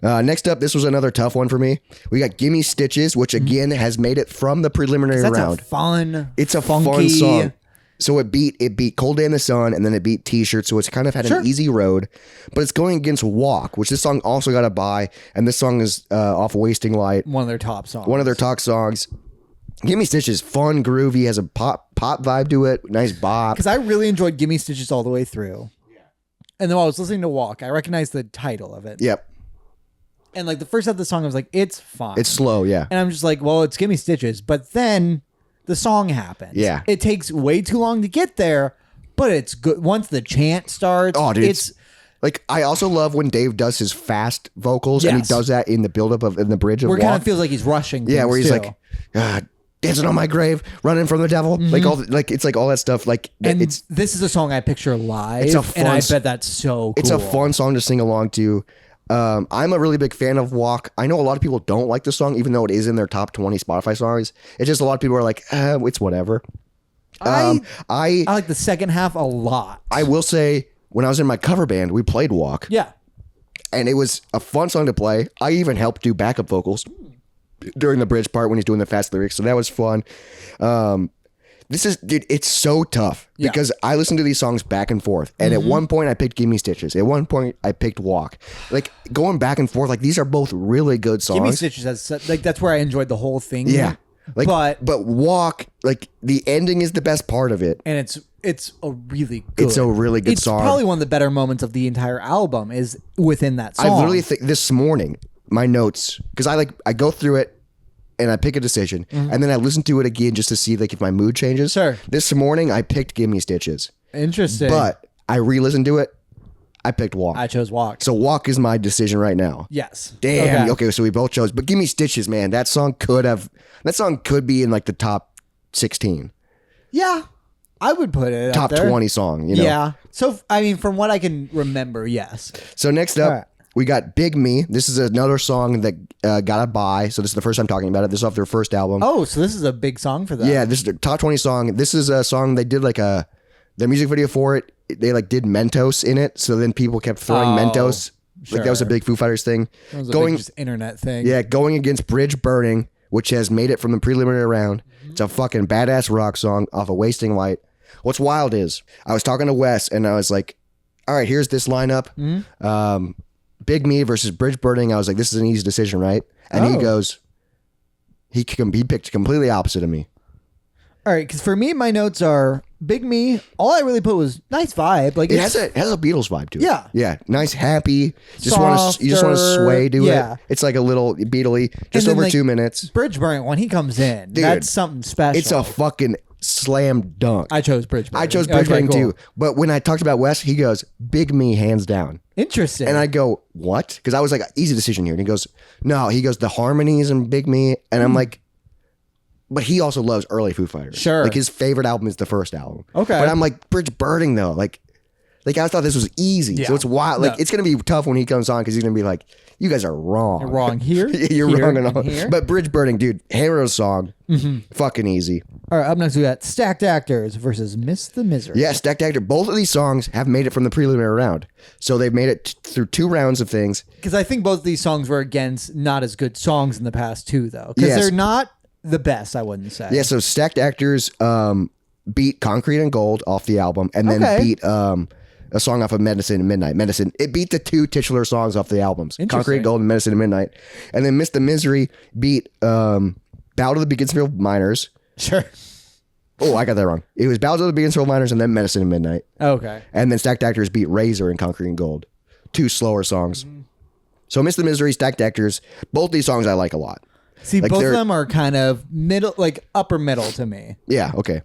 Next up, this was another tough one for me. We got Gimme Stitches, which again has made it from the preliminary round.
It's a
fun song. So it beat Cold Day in the Sun, and then it beat T-Shirt, so it's kind of had an easy road. But it's going against Walk, which this song also got a bye, and this song is off Wasting Light.
One of their top songs.
Gimme Stitches, fun, groovy, has a pop vibe to it, nice bop.
Because I really enjoyed Gimme Stitches all the way through. And then while I was listening to Walk, I recognized the title of it.
Yep.
And like the first half of the song, I was like, it's fine.
It's slow, yeah.
And I'm just like, well, it's Gimme Stitches. But then the song happens.
Yeah.
It takes way too long to get there, but it's good. Once the chant starts,
it's like, I also love when Dave does his fast vocals, and he does that in the buildup in the bridge of Walk.
Where it kind of feels like he's rushing.
Yeah, where he's like, dancing on my grave, running from the devil, it's like all that stuff. Like,
and this is a song I picture live, and I bet that's so cool.
It's a fun song to sing along to. I'm a really big fan of Walk. I know a lot of people don't like the song, even though it is in their top 20 Spotify songs. It's just a lot of people are like, it's whatever.
I like the second half a lot.
I will say, when I was in my cover band, we played Walk.
Yeah.
And it was a fun song to play. I even helped do backup vocals during the bridge part when he's doing the fast lyrics. So that was fun. Dude, it's so tough because I listen to these songs back and forth. And at one point I picked Gimme Stitches. At one point I picked Walk. Like, going back and forth, like, these are both really good songs.
Gimme Stitches has, like, that's where I enjoyed the whole thing.
Yeah. Like, but Walk, like, the ending is the best part of it.
And it's a really good song. It's probably one of the better moments of the entire album is within that song.
I literally think this morning, my notes, because I go through it and I pick a decision, and then I listen to it again just to see, like, if my mood changes.
Sure.
This morning I picked Gimme Stitches.
Interesting.
But I re-listened to it. I picked Walk.
I chose Walk.
So Walk is my decision right now.
Yes.
Damn. Okay, so we both chose. But Gimme Stitches, man, that song could be in, like, the top 16.
Yeah. I would put it
top
up there.
20 song, you know?
Yeah. So, I mean, from what I can remember, yes.
So next up, we got Big Me. This is another song that got a bye. So this is the first time talking about it. This is off their first album.
Oh, so this is a big song for them.
Yeah, this is their top 20 song. This is a song they did, like, their music video for it. They, like, did Mentos in it. So then people kept throwing Mentos. Sure. Like, that was a big Foo Fighters thing.
That was a big just internet thing.
Yeah, going against Bridge Burning, which has made it from the preliminary round. It's a fucking badass rock song off of Wasting Light. What's wild is I was talking to Wes and I was like, all right, here's this lineup. Big Me versus Bridge Burning. I was like, this is an easy decision, right? And he goes, he picked completely opposite of me.
All right, because for me, my notes are Big Me. All I really put was nice vibe. Like,
it has a Beatles vibe to it.
Yeah,
nice, happy. You just want to sway to it. It's like a little Beatley, just over, like, 2 minutes.
Bridge Burning, when he comes in, dude, that's something special.
It's a fucking slam dunk.
I chose Bridge Burning.
I chose Bridge Burning too. But when I talked about Wes, he goes, Big Me, hands down.
Interesting.
And I go, what? Because I was like, easy decision here. And he goes, no. He goes, the harmonies and Big Me. And I'm like, but he also loves early Foo Fighters.
Sure.
Like, his favorite album is the first album.
Okay.
But I'm like, Bridge Burning though. Like I thought this was easy. Yeah. So it's wild. Like, it's going to be tough when he comes on because he's going to be like, you guys are wrong.
You're wrong here.
You're
here,
wrong and all. Here. But Bridge Burning, dude, hero song. Fucking easy.
All right, up next we got Stacked Actors versus Miss the Misery.
Yeah, Stacked Actor. Both of these songs have made it from the preliminary round. So they've made it through 2 rounds of things.
Because I think both of these songs were against not as good songs in the past too, though. Because they're not the best, I wouldn't say.
Yeah, so Stacked Actors beat Concrete and Gold off the album and then beat a song off of Medicine and Midnight. It beat the 2 titular songs off the albums. Concrete and Gold and Medicine and Midnight. And then Miss the Misery beat Ballad of the Beaconsfield Miners.
Sure.
Oh, I got that wrong. It was Ballad of the Beaconsfield Miners and then Medicine and Midnight.
Okay.
And then Stacked Actors beat Razor and Concrete and Gold. 2 slower songs. So Miss the Misery, Stacked Actors, both these songs I like a lot.
See, like, both of them are kind of middle, like upper middle to me.
Yeah, okay.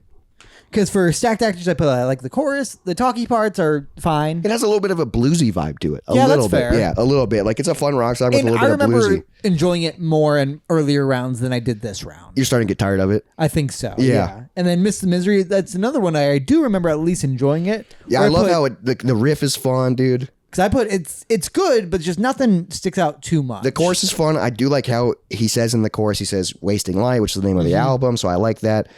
Because for Stacked Actors, I put like the chorus, the talky parts are fine.
It has a little bit of a bluesy vibe to it. A
that's
little bit.
fair.
Yeah, a little bit. Like, it's a fun rock song with a little bit of bluesy.
I remember enjoying it more in earlier rounds than I did this round.
You're starting to get tired of it?
I think so. Yeah. And then Miss the Misery, that's another one I do remember at least enjoying it.
Yeah, I love how the riff is fun, dude.
Because I put it's good, but just nothing sticks out too much.
The chorus is fun. I do like how he says in the chorus, he says "Wasting Light," which is the name of the album. So I like that.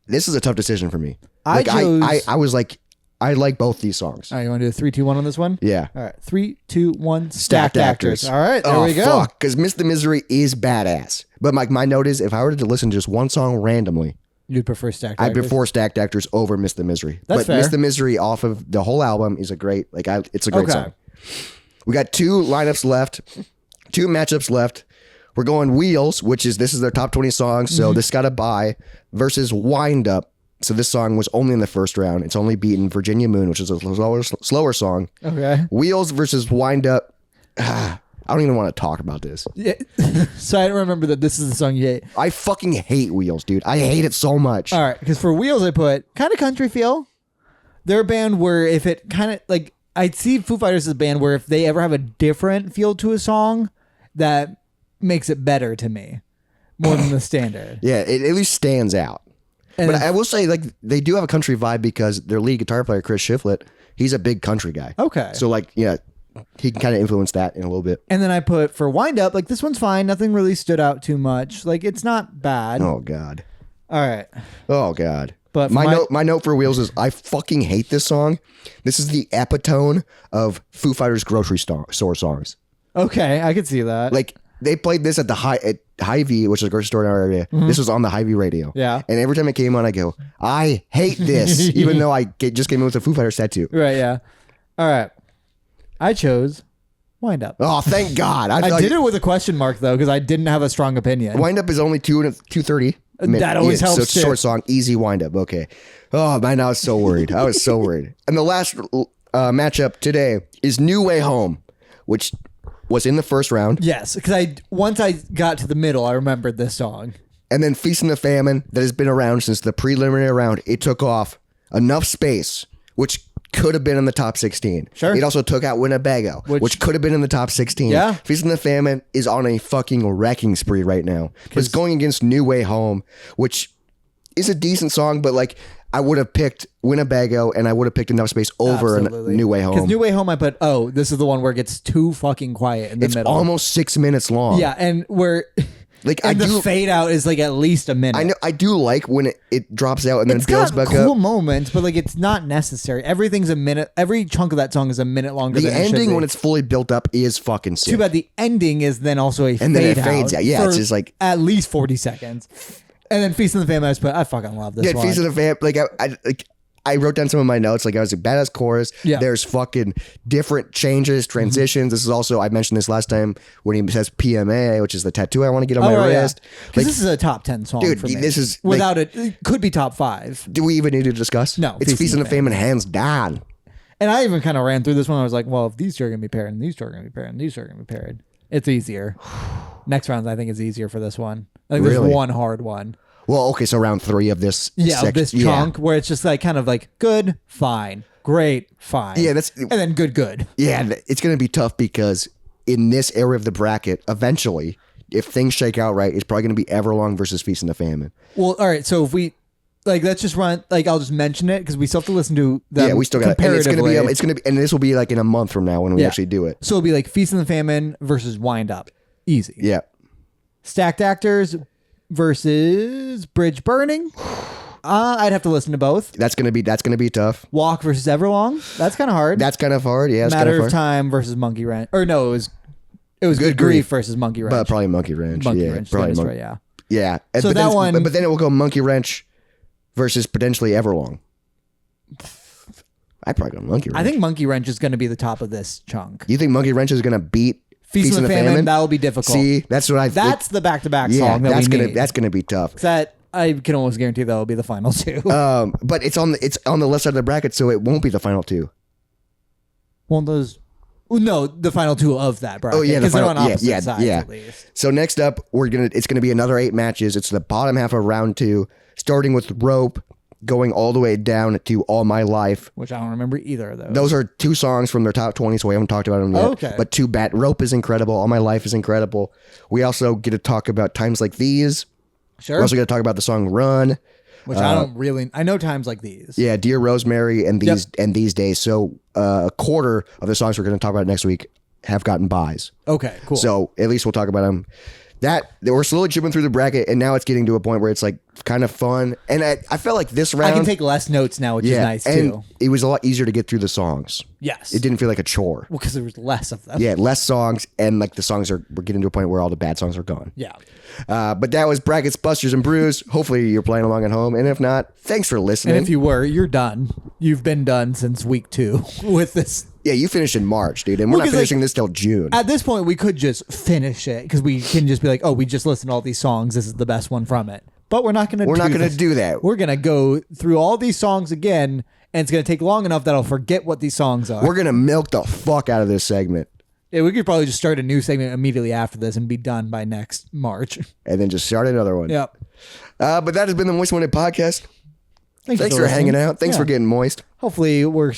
This is a tough decision for me. I was like, I like both these songs.
All right, you want to do a 3, 2, 1 on this one?
Yeah.
All right, 3, 2, 1. Stacked actors. All right, there we go.
Fuck, because "Miss the Misery" is badass. But my note is, if I were to listen to just one song randomly,
you'd prefer Stacked Actors?
I prefer Stacked Actors over "Miss the Misery."
That's fair.
"Miss the Misery" off of the whole album is a great, it's a great song. We got 2 lineups left, 2 matchups left. We're going Wheels, this is their top 20 songs, so this got a bye, versus Wind Up. So this song was only in the first round. It's only beaten Virginia Moon, which is a slower song.
Okay.
Wheels versus Wind Up. I don't even want to talk about this.
Yeah. So I don't remember that this is the song you hate.
I fucking hate Wheels, dude. I hate it so much.
All right, because for Wheels I put kind of country feel. They're a band where if it kind of like, I'd see Foo Fighters as a band where if they ever have a different feel to a song, that makes it better to me more than the standard.
Yeah, it at least stands out. And but I will say, they do have a country vibe because their lead guitar player, Chris Shiflett, he's a big country guy.
Okay.
So, he can kind of influence that in a little bit.
And then I put for Wind Up, this one's fine. Nothing really stood out too much. It's not bad.
Oh, God.
All right.
Oh, God.
But
my note for Wheels is I fucking hate this song. This is the epitome of Foo Fighters grocery store songs.
Okay, I could see that.
They played this at the Hy-Vee, which is a grocery store in our area. Mm-hmm. This was on the Hy-Vee radio.
Yeah.
And every time it came on, I go, I hate this, even though I just came in with a Foo Fighters tattoo.
Right, yeah. All right. I chose Wind Up.
Oh, thank God.
I did it with a question mark, though, because I didn't have a strong opinion.
Wind Up is only 2:30.
That always helps.
So it's a short song, easy Wind Up. Okay. Oh, man, I was so worried. I was so worried. And the last matchup today is New Way Home, which was in the first round.
Yes, because once I got to the middle, I remembered this song.
And then Feast and the Famine, that has been around since the preliminary round. It took off enough space, which could have been in the top 16.
Sure.
It also took out Winnebago, which could have been in the top 16.
Yeah.
Feast and the Famine is on a fucking wrecking spree right now. It's going against New Way Home, which is a decent song, but I would have picked Winnebago and I would have picked Enough Space over New Way Home.
Because New Way Home, I put, this is the one where it gets too fucking quiet in the middle.
It's almost 6 minutes long.
Yeah, and where... the fade out is at least a minute.
I know. I do like when it drops out and then it builds back up.
It's got cool moments, but it's not necessary. Everything's a minute. Every chunk of that song is a minute longer.
The
than it
ending
should be.
when it's fully built up is fucking sick.
Too bad the ending is then also a
and
fade
then it fades out. Yeah, it's just
at least 40 seconds. And then Feast of the Famine, I fucking love this one.
Feast of the Famine, I wrote down some of my notes. I was a badass chorus.
Yeah.
There's fucking different changes, transitions. Mm-hmm. This is also, I mentioned this last time when he says PMA, which is the tattoo I want to get on my wrist.
Because this is a top 10 song for me.
This is...
Without it could be top 5.
Do we even need to discuss?
No.
It's Feast of the Famine hands down.
And I even kind of ran through this one. I was like, well, if these two are going to be paired and these two are going to be paired and these two are going to be paired, it's easier. Next round, I think, is easier for this one. There's one hard one.
Well, okay, so round 3 of this
this chunk where it's just kind of good, fine, great, fine.
Yeah,
and then good.
Yeah, it's going to be tough because in this area of the bracket, eventually, if things shake out right, it's probably going to be Everlong versus Feast and the Famine.
Well, all right, so if we let's just run I'll just mention it because we still have to listen to them.
Yeah, we still got it. And it's going to be and this will be in a month from now when we actually do it.
So it'll be Feast and the Famine versus Wind Up. Easy.
Yeah.
Stacked Actors versus Bridge Burning. I'd have to listen to both.
That's gonna be tough.
Walk versus Everlong. That's kind of hard.
That's kind of hard. Yeah.
Matter of Time versus Monkey Wrench. Or no, it was Good Grief versus Monkey Wrench.
But probably Monkey Wrench.
Monkey Wrench.
Probably
right. Yeah.
Yeah.
So that one.
But then it will go Monkey Wrench versus potentially Everlong. I'd probably go Monkey Wrench.
I think Monkey Wrench is going to be the top of this chunk.
You think Monkey Wrench is going to beat Feast and the Famine?
That will be difficult.
See, that's what I.
That's the back-to-back song
that's
we need.
That's gonna be tough.
That I can almost guarantee that will be the final 2.
But it's on the left side of the bracket, so it won't be the final 2.
Won't those? No, the final 2 of that bracket.
Oh yeah,
because they're on opposite sides at least.
So next up, it's gonna be another 8 matches. It's the bottom half of round 2, starting with Rope, going all the way down to All My Life,
which I don't remember either of those.
Those are 2 songs from their top 20, so we haven't talked about them yet.
Okay.
But Rope is incredible. All My Life is incredible. We also get to talk about Times Like These.
Sure.
We're also going to talk about the song Run.
which I don't really. I know times like these.
Yeah, Dear Rosemary and these days. So a quarter of the songs we're going to talk about next week have gotten buys.
Okay, cool.
So at least we'll talk about them. That we're slowly chipping through the bracket, and now it's getting to a point where it's like kind of fun. And I felt like this round
I can take less notes now, which is nice
and
too.
It was a lot easier to get through the songs.
Yes,
it didn't feel like a chore.
Well, because there was less of them.
Yeah, less songs, and like the songs we're getting to a point where all the bad songs are gone.
Yeah.
But that was Brackets, Busters, and Brews. Hopefully you're playing along at home, and if not, thanks for listening.
And if you were, you're done. You've been done since week 2 with this.
Yeah, you finished in March, dude, and we're not finishing this till June.
At this point, we could just finish it because we can just be like, oh, we just listened to all these songs. This is the best one from it. But we're not going to.
We're not going to do that.
We're going to go through all these songs again, and it's going to take long enough that I'll forget what these songs are.
We're going to milk the fuck out of this segment.
Yeah, we could probably just start a new segment immediately after this and be done by next March.
And then just start another one.
Yep.
But that has been the Moist Wanted Podcast. Thanks for hanging out. Thanks for getting moist.
Hopefully we're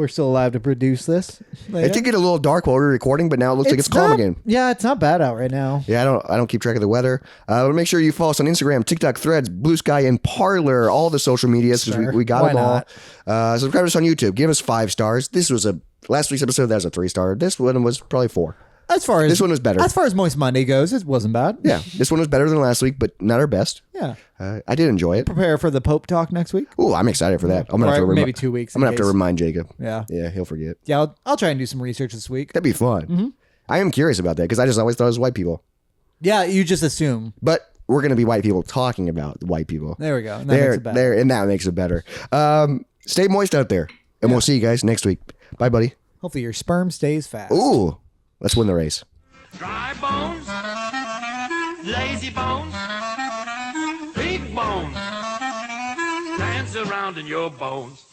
still alive to produce this later.
It did get a little dark while we were recording, but now it looks like it's calm again.
Yeah, it's not bad out right now.
Yeah, I don't keep track of the weather. Make sure you follow us on Instagram, TikTok, Threads, Blue Sky, and Parler, all the social medias, because we got them all. Subscribe to us on YouTube. Give us 5 stars. This was last week's episode, that was a 3-star. This one was probably 4.
This one was better. As far as Moist Monday goes, it wasn't bad.
Yeah, this one was better than last week, but not our best.
Yeah.
I did enjoy it.
Prepare for the Pope talk next week.
Ooh, I'm excited for that. I'm gonna have to
maybe 2 weeks.
I'm gonna have to remind Jacob.
Yeah.
Yeah, he'll forget.
Yeah, I'll try and do some research this week.
That'd be fun. Mm-hmm. I am curious about that because I just always thought it was white people.
Yeah, you just assume.
But we're gonna be white people talking about white people.
There we go. And that makes it better.
And that makes it better. Stay moist out there, and we'll see you guys next week. Bye, buddy.
Hopefully your sperm stays fast.
Ooh, let's win the race.
Dry bones, lazy bones, big bones, dance around in your bones.